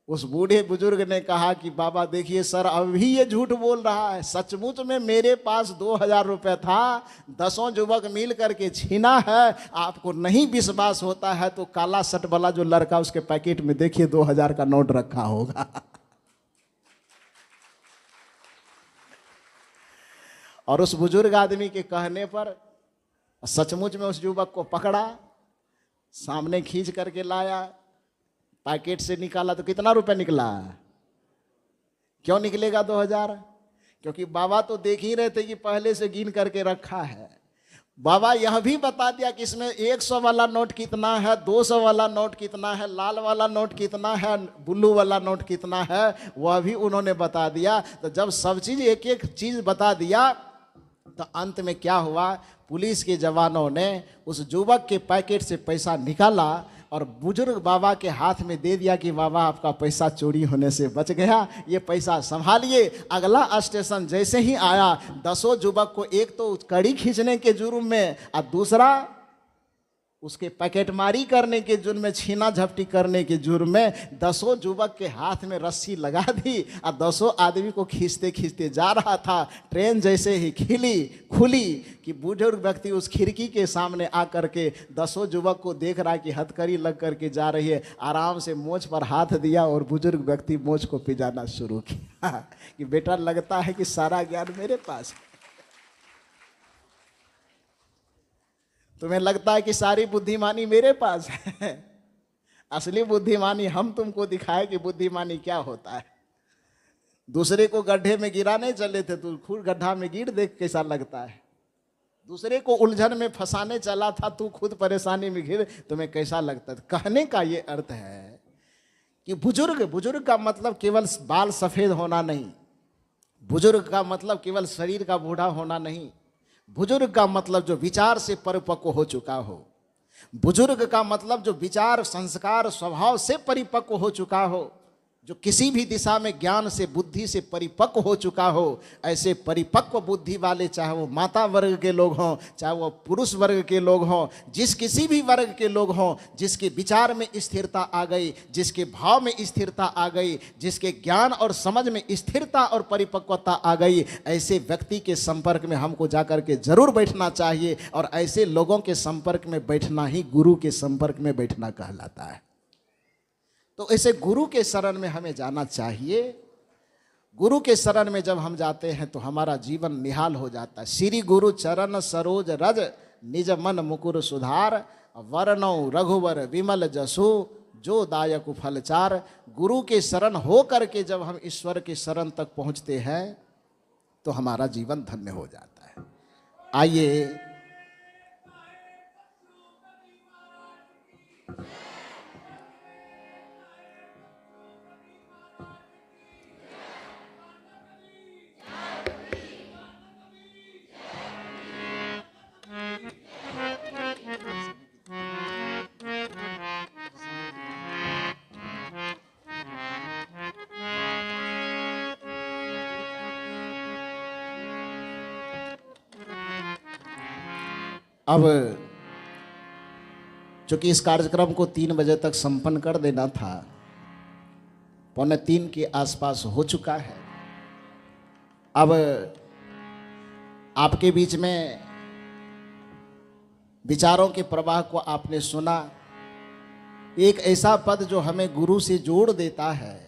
उस बूढ़े बुजुर्ग ने कहा कि बाबा देखिए सर, अभी ये झूठ बोल रहा है, सचमुच में मेरे पास 2000 रुपये था, 10 युवक मिल करके छीना है। आपको नहीं विश्वास होता है तो काला शर्ट वाला जो लड़का, उसके पैकेट में देखिए 2000 का नोट रखा होगा। और उस बुजुर्ग आदमी के कहने पर सचमुच में उस युवक को पकड़ा, सामने खींच करके लाया, पैकेट से निकाला तो कितना रुपया निकला? क्यों निकलेगा 2000? क्योंकि बाबा तो देख ही रहे थे कि पहले से गिन करके रखा है। बाबा यह भी बता दिया कि इसमें 100 वाला नोट कितना है, 200 वाला नोट कितना है, लाल वाला नोट कितना है, ब्लू वाला नोट कितना है, वह भी उन्होंने बता दिया। तो जब सब चीज़ एक एक चीज़ बता दिया तो अंत में क्या हुआ, पुलिस के जवानों ने उस युवक के पैकेट से पैसा निकाला और बुजुर्ग बाबा के हाथ में दे दिया कि बाबा आपका पैसा चोरी होने से बच गया, ये पैसा संभालिए। अगला स्टेशन जैसे ही आया, 10 युवक को एक तो कड़ी खींचने के जुर्म में और दूसरा उसके पैकेटमारी करने के जुर्म में, छीना झपटी करने के जुर्म में 10 युवक के हाथ में रस्सी लगा दी और 10 आदमी को खींचते खींचते जा रहा था। ट्रेन जैसे ही खुली कि बुजुर्ग व्यक्ति उस खिड़की के सामने आकर के 10 युवक को देख रहा है कि हथकड़ी लग करके जा रही है, आराम से मोछ पर हाथ दिया और बुजुर्ग व्यक्ति मोछ को पिजाना शुरू किया कि बेटा लगता है कि सारा ज्ञान मेरे पास है, तुम्हें लगता है कि सारी बुद्धिमानी मेरे पास है। असली बुद्धिमानी हम तुमको दिखाए कि बुद्धिमानी क्या होता है। दूसरे को गड्ढे में गिराने चले थे, तू खुद गड्ढा में गिर, देख कैसा लगता है। दूसरे को उलझन में फंसाने चला था, तू खुद परेशानी में गिर, तुम्हें कैसा लगता है। कहने का ये अर्थ है कि बुजुर्ग का मतलब केवल बाल सफ़ेद होना नहीं, बुजुर्ग का मतलब केवल शरीर का बूढ़ा होना नहीं, बुजुर्ग का मतलब जो विचार से परिपक्व हो चुका हो, बुजुर्ग का मतलब जो विचार संस्कार स्वभाव से परिपक्व हो चुका हो, जो किसी भी दिशा में ज्ञान से बुद्धि से परिपक्व हो चुका हो। ऐसे परिपक्व बुद्धि वाले, चाहे वो माता वर्ग के लोग हों, चाहे वो पुरुष वर्ग के लोग हों, जिस किसी भी वर्ग के लोग हों, जिसके विचार में स्थिरता आ गई, जिसके भाव में स्थिरता आ गई, जिसके ज्ञान और समझ में स्थिरता और परिपक्वता आ गई, ऐसे व्यक्ति के संपर्क में हमको जाकर के जरूर बैठना चाहिए। और ऐसे लोगों के संपर्क में बैठना ही गुरु के संपर्क में बैठना कहलाता है। तो ऐसे गुरु के शरण में हमें जाना चाहिए। गुरु के शरण में जब हम जाते हैं तो हमारा जीवन निहाल हो जाता है। श्री गुरु चरण सरोज रज निज मन मुकुर सुधार, वरनौ रघुवर विमल जसु जो दायक फलचार। गुरु के शरण हो करके जब हम ईश्वर के शरण तक पहुंचते हैं तो हमारा जीवन धन्य हो जाता है। आइए अब चूंकि इस कार्यक्रम को 3 बजे तक संपन्न कर देना था, 2:45 के आसपास हो चुका है। अब आपके बीच में विचारों के प्रवाह को आपने सुना। एक ऐसा पद जो हमें गुरु से जोड़ देता है,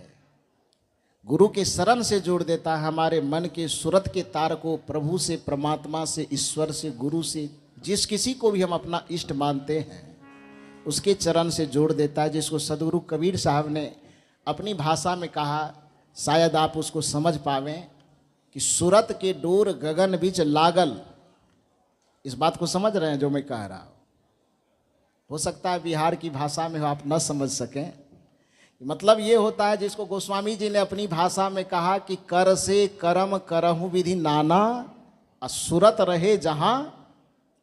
गुरु के शरण से जोड़ देता है, हमारे मन के सूरत के तार को प्रभु से, परमात्मा से, ईश्वर से, गुरु से, जिस किसी को भी हम अपना इष्ट मानते हैं उसके चरण से जोड़ देता है। जिसको सदगुरु कबीर साहब ने अपनी भाषा में कहा, शायद आप उसको समझ पावें कि सूरत के डोर गगन बीच लागल। इस बात को समझ रहे हैं जो मैं कह रहा हूँ? हो सकता है बिहार की भाषा में आप न समझ सकें मतलब ये होता है जिसको गोस्वामी जी ने अपनी भाषा में कहा कि कर से कर्म करहु विधि नाना, असुरत रहे जहाँ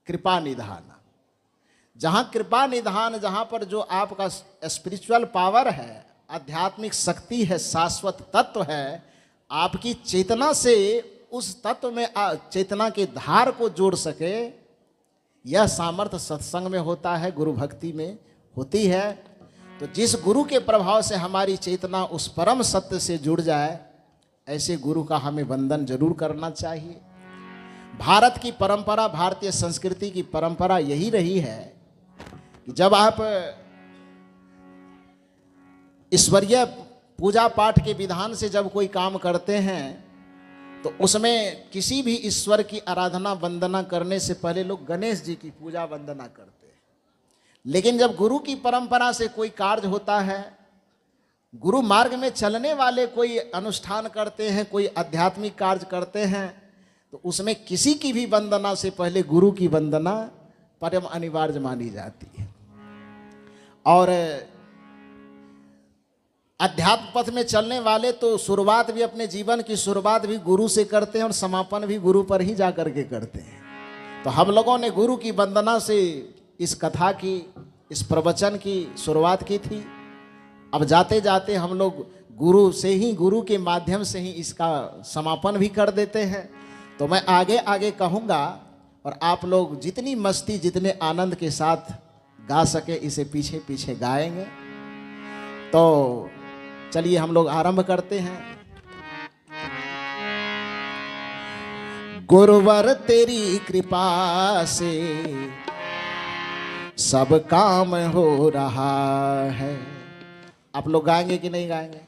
कृपा निधान। जहाँ कृपा निधान, जहाँ पर जो आपका स्पिरिचुअल पावर है, आध्यात्मिक शक्ति है, शाश्वत तत्व है, आपकी चेतना से उस तत्व में चेतना के धार को जोड़ सके, यह सामर्थ्य सत्संग में होता है, गुरु भक्ति में होती है। तो जिस गुरु के प्रभाव से हमारी चेतना उस परम सत्य से जुड़ जाए, ऐसे गुरु का हमें वंदन जरूर करना चाहिए। भारत की परंपरा, भारतीय संस्कृति की परंपरा यही रही है कि जब आप ईश्वरीय पूजा पाठ के विधान से जब कोई काम करते हैं तो उसमें किसी भी ईश्वर की आराधना वंदना करने से पहले लोग गणेश जी की पूजा वंदना करते हैं। लेकिन जब गुरु की परंपरा से कोई कार्य होता है, गुरु मार्ग में चलने वाले कोई अनुष्ठान करते हैं, कोई आध्यात्मिक कार्य करते हैं, तो उसमें किसी की भी वंदना से पहले गुरु की वंदना परम अनिवार्य मानी जाती है। और अध्यात्म पथ में चलने वाले तो शुरुआत भी, अपने जीवन की शुरुआत भी गुरु से करते हैं और समापन भी गुरु पर ही जा करके करते हैं। तो हम लोगों ने गुरु की वंदना से इस कथा की, इस प्रवचन की शुरुआत की थी। अब जाते जाते हम लोग गुरु से ही, गुरु के माध्यम से ही इसका समापन भी कर देते हैं। तो मैं आगे आगे कहूँगा और आप लोग जितनी मस्ती, जितने आनंद के साथ गा सके इसे पीछे पीछे गाएंगे। तो चलिए हम लोग आरंभ करते हैं। गुरुवर तेरी कृपा से सब काम हो रहा है। आप लोग गाएंगे कि नहीं गाएंगे?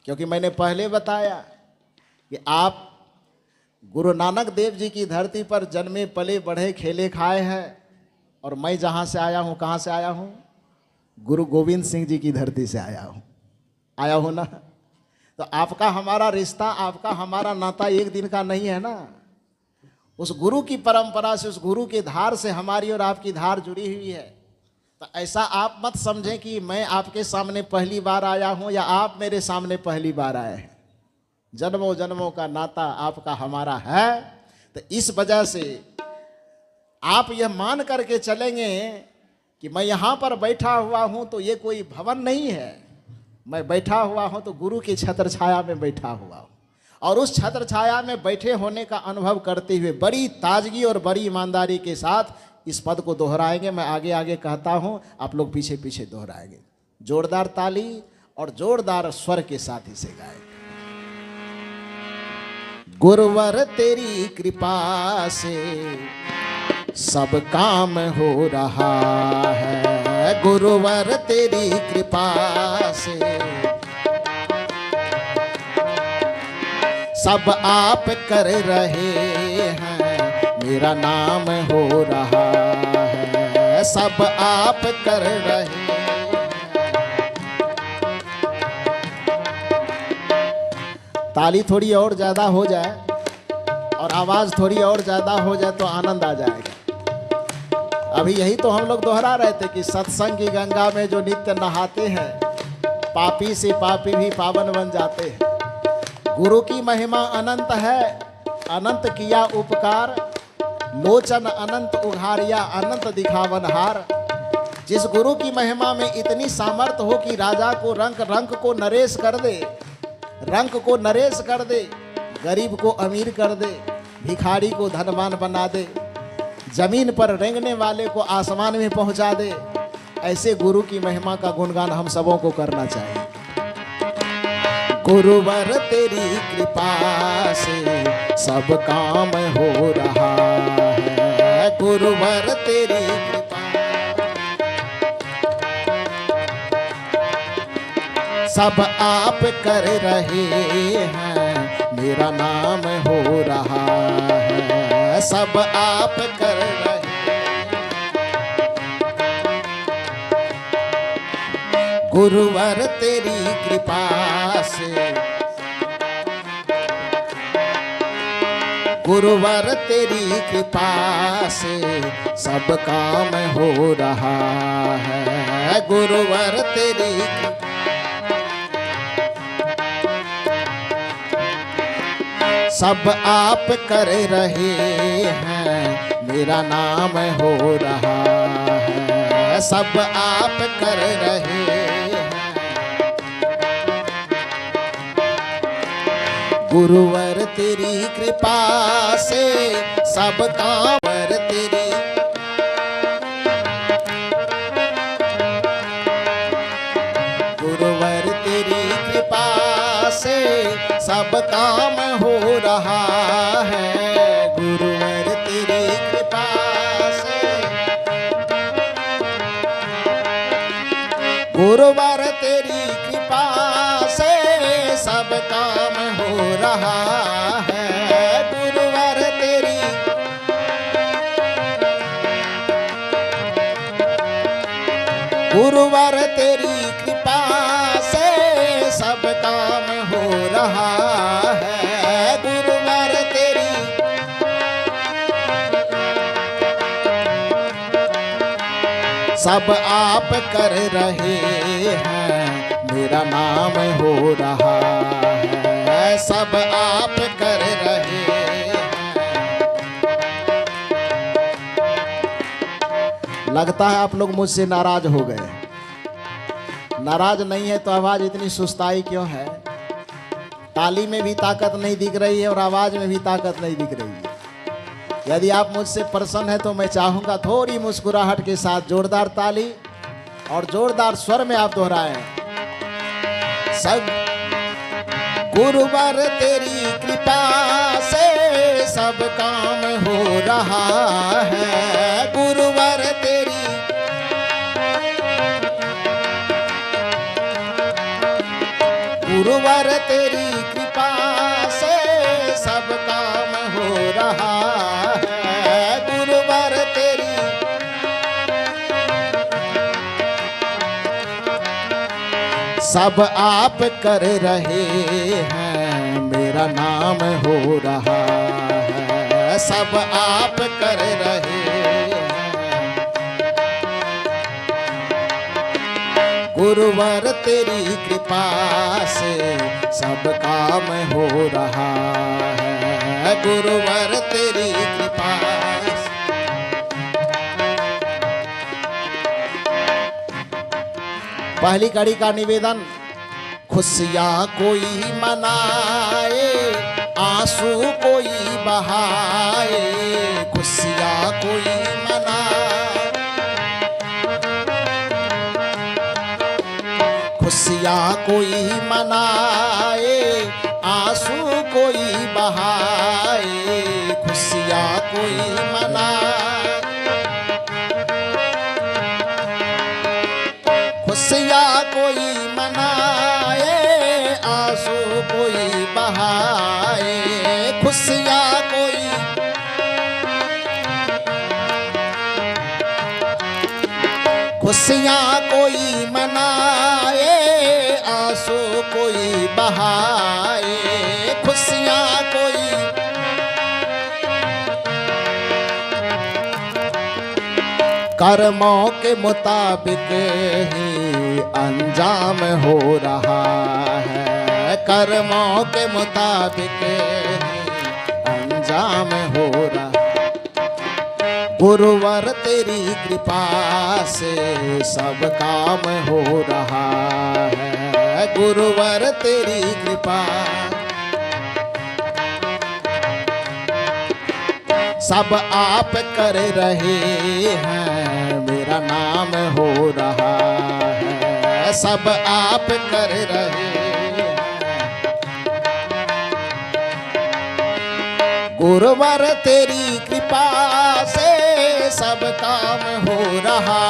क्योंकि मैंने पहले बताया कि आप गुरु नानक देव जी की धरती पर जन्मे, पले, बढ़े, खेले, खाए हैं। और मैं जहाँ से आया हूँ, कहाँ से आया हूँ? गुरु गोविंद सिंह जी की धरती से आया हूँ ना। तो आपका हमारा रिश्ता, आपका हमारा नाता एक दिन का नहीं है ना। उस गुरु की परंपरा से, उस गुरु के धार से हमारी और आपकी धार जुड़ी हुई है। तो ऐसा आप मत समझें कि मैं आपके सामने पहली बार आया हूँ या आप मेरे सामने पहली बार आए हैं। जन्मों जन्मों का नाता आपका हमारा है। तो इस वजह से आप यह मान करके चलेंगे कि मैं यहाँ पर बैठा हुआ हूँ तो ये कोई भवन नहीं है। मैं बैठा हुआ हूँ तो गुरु की छत्र छाया में बैठा हुआ हूँ। और उस छत्र छाया में बैठे होने का अनुभव करते हुए बड़ी ताजगी और बड़ी ईमानदारी के साथ इस पद को दोहराएंगे। मैं आगे आगे कहता हूँ, आप लोग पीछे पीछे दोहराएंगे। जोरदार ताली और जोरदार स्वर के साथ इसे गाएंगे। गुरुवर तेरी कृपा से सब काम हो रहा है। गुरुवर तेरी कृपा से सब आप कर रहे हैं, मेरा नाम हो रहा है। सब आप कर रहे हैं। ताली थोड़ी और ज़्यादा हो जाए और आवाज़ थोड़ी और ज़्यादा हो जाए तो आनंद आ जाएगा। अभी यही तो हम लोग दोहरा रहे थे कि सत्संग की गंगा में जो नित्य नहाते हैं, पापी से पापी भी पावन बन जाते हैं। गुरु की महिमा अनंत है, अनंत किया उपकार, लोचन अनंत उघारिया, अनंत दिखावन हार। जिस गुरु की महिमा में इतनी सामर्थ्य हो कि राजा को रंक को नरेश कर दे, रंक को नरेश कर दे, गरीब को अमीर कर दे, भिखारी को धनवान बना दे, जमीन पर रेंगने वाले को आसमान में पहुंचा दे, ऐसे गुरु की महिमा का गुणगान हम सबों को करना चाहिए। गुरुवर तेरी कृपा से सब काम हो रहा है। गुरुवर तेरी कृपा सब आप कर रहे हैं, मेरा नाम हो रहा है। सब आप कर रहे हैं। गुरुवर तेरी कृपा से, गुरुवर तेरी कृपा से सब काम हो रहा है। गुरुवर तेरी कृपा सब आप कर रहे हैं, मेरा नाम हो रहा है। सब आप कर रहे हैं, गुरुवर तेरी कृपा से सब काम पर तेरी, गुरुवर तेरी कृपा से सब काम हो रहा है। गुरुवर तेरी कृपा से, गुरुवर तेरी कृपा से सब काम हो रहा है। गुरुवर तेरी, गुरुवर तेरी कृपा से सब काम हो रहा है। गुरुवर तेरी, सब आप कर रहे हैं, मेरा नाम हो रहा है। सब आप कर रहे हैं। लगता है आप लोग मुझसे नाराज हो गए। नाराज नहीं है तो आवाज इतनी सुस्ताई क्यों है? ताली में भी ताकत नहीं दिख रही है और आवाज में भी ताकत नहीं दिख रही है। यदि आप मुझसे प्रसन्न हैं तो मैं चाहूंगा थोड़ी मुस्कुराहट के साथ जोरदार ताली और जोरदार स्वर में आप दोहराएं। सब गुरुवर तेरी कृपा से सब काम हो रहा है। गुरुवर तेरी, गुरुवर तेरी कृपा से सब काम हो रहा है। गुरुवर तेरी, सब आप कर रहे हैं, मेरा नाम हो रहा है। सब आप कर रहे हैं, गुरुवर तेरी कृपा से सब काम हो रहा है। गुरुवर तेरी कृपा से, पहली कड़ी का निवेदन, खुशियाँ कोई मनाए, आंसू कोई बहाए। खुशियाँ कोई मनाए, खुशियाँ कोई मनाए, आंसू कोई बहाए। खुशियाँ कोई मनाए, खुशियाँ कोई मनाए, आंसू कोई बहाए। खुशियाँ कोई, खुशियाँ कोई मनाए, आंसू कोई बहाए। खुशियाँ कोई, कर्मों के मुताबिक ही अंजाम हो रहा है। कर्मों के मुताबिक ही अंजाम हो रहा है। गुरुवर तेरी कृपा से सब काम हो रहा है। गुरुवर तेरी कृपा, सब आप कर रहे हैं, मेरा नाम हो रहा है। सब आप कर रहे हैं, गुरुवर तेरी कृपा से सब काम हो रहा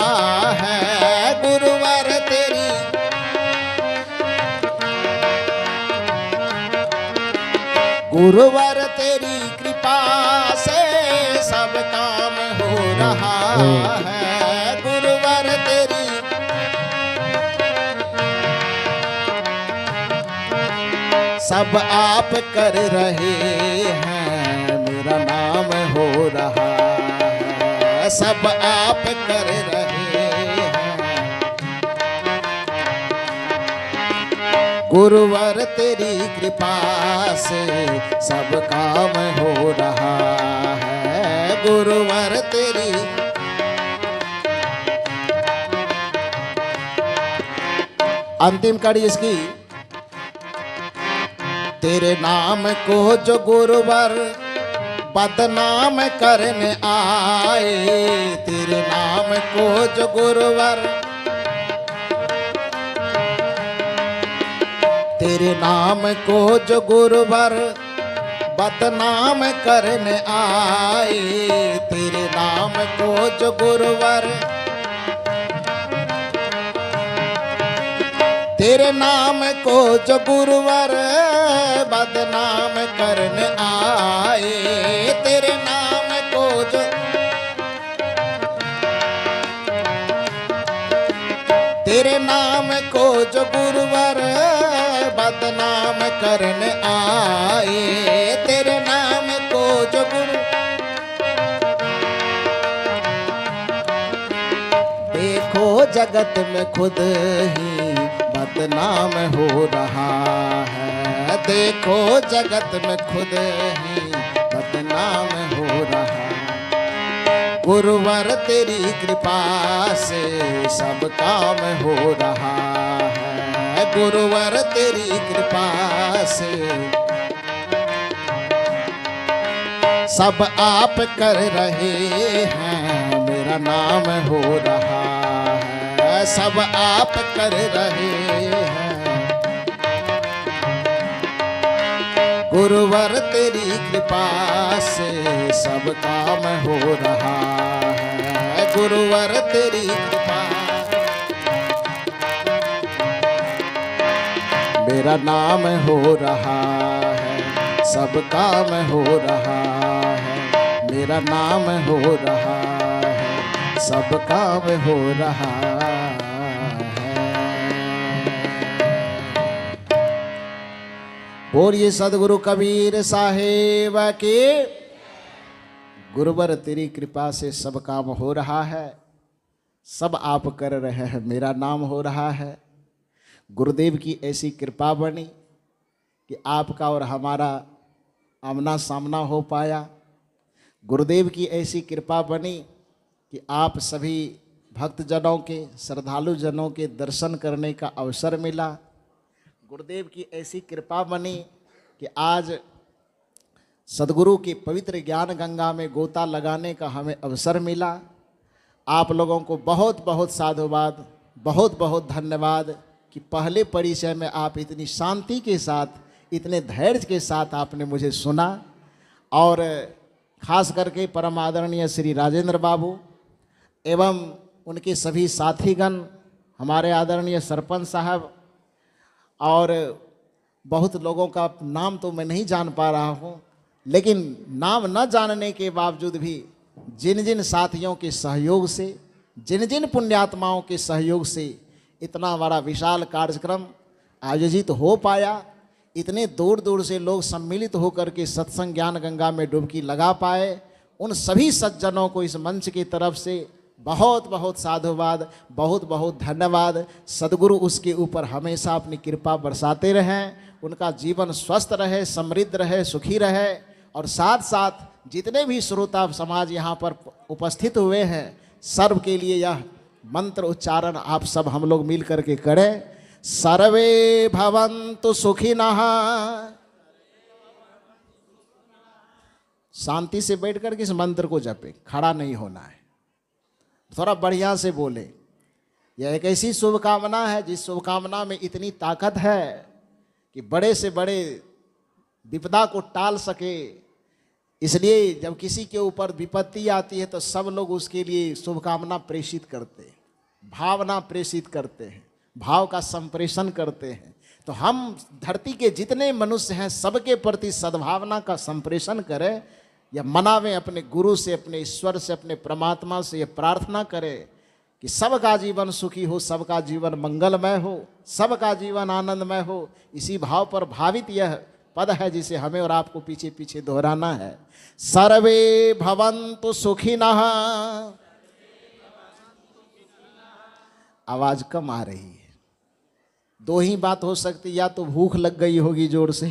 है। गुरुवर तेरी, गुरुवर तेरी कृपा से सब काम हो रहा है। गुरुवर तेरी, सब आप कर रहे हैं, मेरा नाम हो रहा है। सब आप कर रहे हैं, गुरुवर तेरी कृपा से सब काम हो रहा है, गुरुवर तेरी। अंतिम कड़ी इसकी, तेरे नाम को जो गुरुवर बदनाम करने आए, तेरे नाम को जो गुरुवर, तेरे नाम को जो गुरुवर बदनाम करने आए, तेरे नाम को जो गुरुवर, तेरे नाम को जो गुरुवर बदनाम करने आए, तेरे नाम को जो, तेरे नाम को जो गुरुवर बदनाम करने आए, तेरे नाम को जो गुरु। देखो जगत में खुद ही बदनाम हो रहा है, देखो जगत में खुद ही बदनाम हो रहा है, गुरुवर तेरी कृपा से सब काम हो रहा है, गुरुवर तेरी कृपा से सब आप कर रहे हैं, मेरा नाम हो रहा है, सब आप कर रहे हैं, गुरुवर तेरी कृपा से सब काम हो रहा है, गुरुवर तेरी कृपा। मेरा नाम हो रहा है, सब काम हो रहा है, मेरा नाम हो रहा है, सब काम हो रहा है। बोलिए सदगुरु कबीर साहेब के। गुरुवर तेरी कृपा से सब काम हो रहा है, सब आप कर रहे हैं, मेरा नाम हो रहा है। गुरुदेव की ऐसी कृपा बनी कि आपका और हमारा आमना सामना हो पाया। गुरुदेव की ऐसी कृपा बनी कि आप सभी भक्तजनों के, श्रद्धालु जनों के दर्शन करने का अवसर मिला। गुरुदेव की ऐसी कृपा बनी कि आज सदगुरु की पवित्र ज्ञान गंगा में गोता लगाने का हमें अवसर मिला। आप लोगों को बहुत बहुत साधुवाद, बहुत बहुत धन्यवाद कि पहले परिचय में आप इतनी शांति के साथ, इतने धैर्य के साथ आपने मुझे सुना। और खास करके परम आदरणीय श्री राजेंद्र बाबू एवं उनके सभी साथीगण, हमारे आदरणीय सरपंच साहब, और बहुत लोगों का नाम तो मैं नहीं जान पा रहा हूँ, लेकिन नाम न जानने के बावजूद भी जिन जिन साथियों के सहयोग से, जिन जिन पुण्यात्माओं के सहयोग से इतना बड़ा विशाल कार्यक्रम आयोजित हो पाया, इतने दूर दूर से लोग सम्मिलित होकर के सत्संग ज्ञान गंगा में डुबकी लगा पाए, उन सभी सज्जनों को इस मंच की तरफ से बहुत बहुत साधुवाद, बहुत बहुत धन्यवाद। सदगुरु उसके ऊपर हमेशा अपनी कृपा बरसाते रहें, उनका जीवन स्वस्थ रहे, समृद्ध रहे, सुखी रहे। और साथ साथ जितने भी श्रोता समाज यहाँ पर उपस्थित हुए हैं, सर्व के लिए यह मंत्र उच्चारण आप सब हम लोग मिल करके करें। सर्वे भवन्तु सुखिनः। शांति से बैठ कर के इस मंत्र को जपें, खड़ा नहीं होना है, थोड़ा बढ़िया से बोले। यह एक ऐसी शुभकामना है जिस शुभकामना में इतनी ताकत है कि बड़े से बड़े विपदा को टाल सके। इसलिए जब किसी के ऊपर विपत्ति आती है तो सब लोग उसके लिए शुभकामना प्रेषित करते हैं, भावना प्रेषित करते हैं, भाव का संप्रेषण करते हैं। तो हम धरती के जितने मनुष्य हैं सबके प्रति सद्भावना का संप्रेषण करें, या मनावें, अपने गुरु से, अपने ईश्वर से, अपने परमात्मा से ये प्रार्थना करें कि सबका जीवन सुखी हो, सबका जीवन मंगलमय हो, सबका जीवन आनंदमय हो। इसी भाव पर भावित यह पद है जिसे हमें और आपको पीछे पीछे दोहराना है। सर्वे भवन्तु सुखिनः। आवाज कम आ रही है, दो ही बात हो सकती, या तो भूख लग गई होगी जोर से,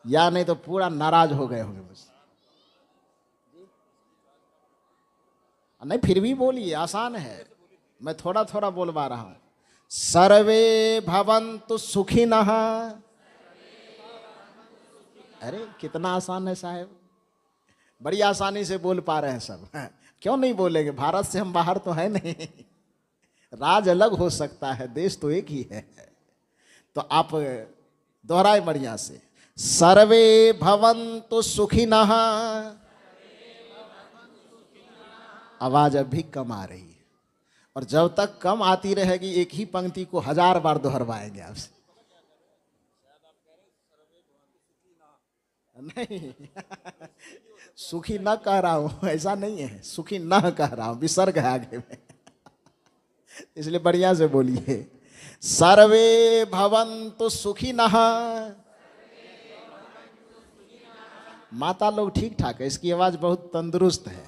या नहीं तो पूरा नाराज हो गए होंगे बस। नहीं फिर भी बोलिए, आसान है, मैं थोड़ा थोड़ा बोलवा रहा हूं। सर्वे भवन्तु सुखिनः। अरे कितना आसान है साहब, बड़ी आसानी से बोल पा रहे हैं सब। क्यों नहीं बोलेंगे, भारत से हम बाहर तो है नहीं, राज अलग हो सकता है, देश तो एक ही है। तो आप दोहराए बढ़िया से, सर्वे भवन्तु सुखिनः। आवाज अभी कम आ रही है, और जब तक कम आती रहेगी एक ही पंक्ति को 1000 बार दोहरवाएंगे आपसे। नहीं सुखी न कह रहा हूं, ऐसा नहीं है, सुखी न कह रहा हूं, विसर्ग है आगे में, इसलिए बढ़िया से बोलिए, सर्वे भवन्तु सुखिनः। माता लोग ठीक ठाक है, इसकी आवाज बहुत तंदुरुस्त है,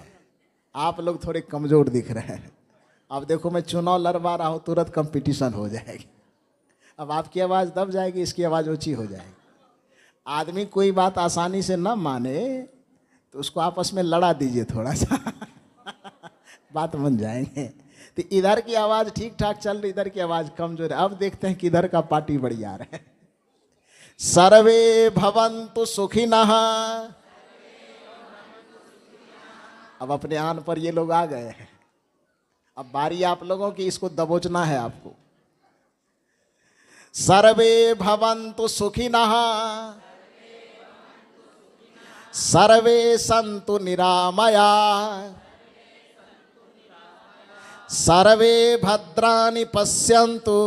आप लोग थोड़े कमजोर दिख रहे हैं। अब देखो मैं चुनाव लड़वा रहा हूं, तुरंत कंपटीशन हो जाएगी, अब आपकी आवाज दब जाएगी, इसकी आवाज ऊंची हो जाएगी। आदमी कोई बात आसानी से न माने तो उसको आपस में लड़ा दीजिए थोड़ा सा, बात बन जाएंगे। तो इधर की आवाज ठीक ठाक चल रही, इधर की आवाज कमजोर है। अब देखते हैं किधर का पार्टी बढ़िया रहे। सर्वे भवन्तु सुखिनः। अब अपने आन पर ये लोग आ गए हैं, अब बारी आप लोगों की, इसको दबोचना है आपको। सर्वे भवन्तु सुखिनः, सर्वे सन्तु निरामया, सर्वे भद्राणि पश्यन्तु,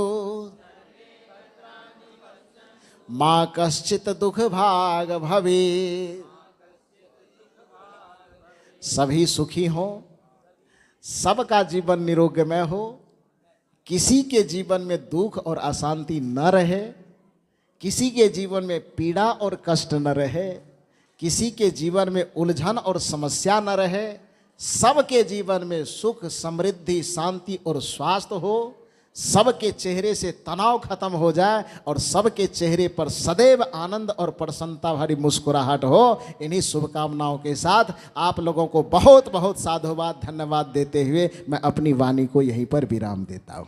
मा कश्चित् दुख भाग भवेत्। सभी सुखी हो, सबका जीवन निरोगमय हो, किसी के जीवन में दुख और अशांति न रहे, किसी के जीवन में पीड़ा और कष्ट न रहे, किसी के जीवन में उलझन और समस्या न रहे, सबके जीवन में सुख समृद्धि शांति और स्वास्थ्य हो, सबके चेहरे से तनाव खत्म हो जाए और सबके चेहरे पर सदैव आनंद और प्रसन्नता भरी मुस्कुराहट हो। इन्हीं शुभकामनाओं के साथ आप लोगों को बहुत बहुत साधुवाद धन्यवाद देते हुए मैं अपनी वाणी को यहीं पर विराम देता हूँ।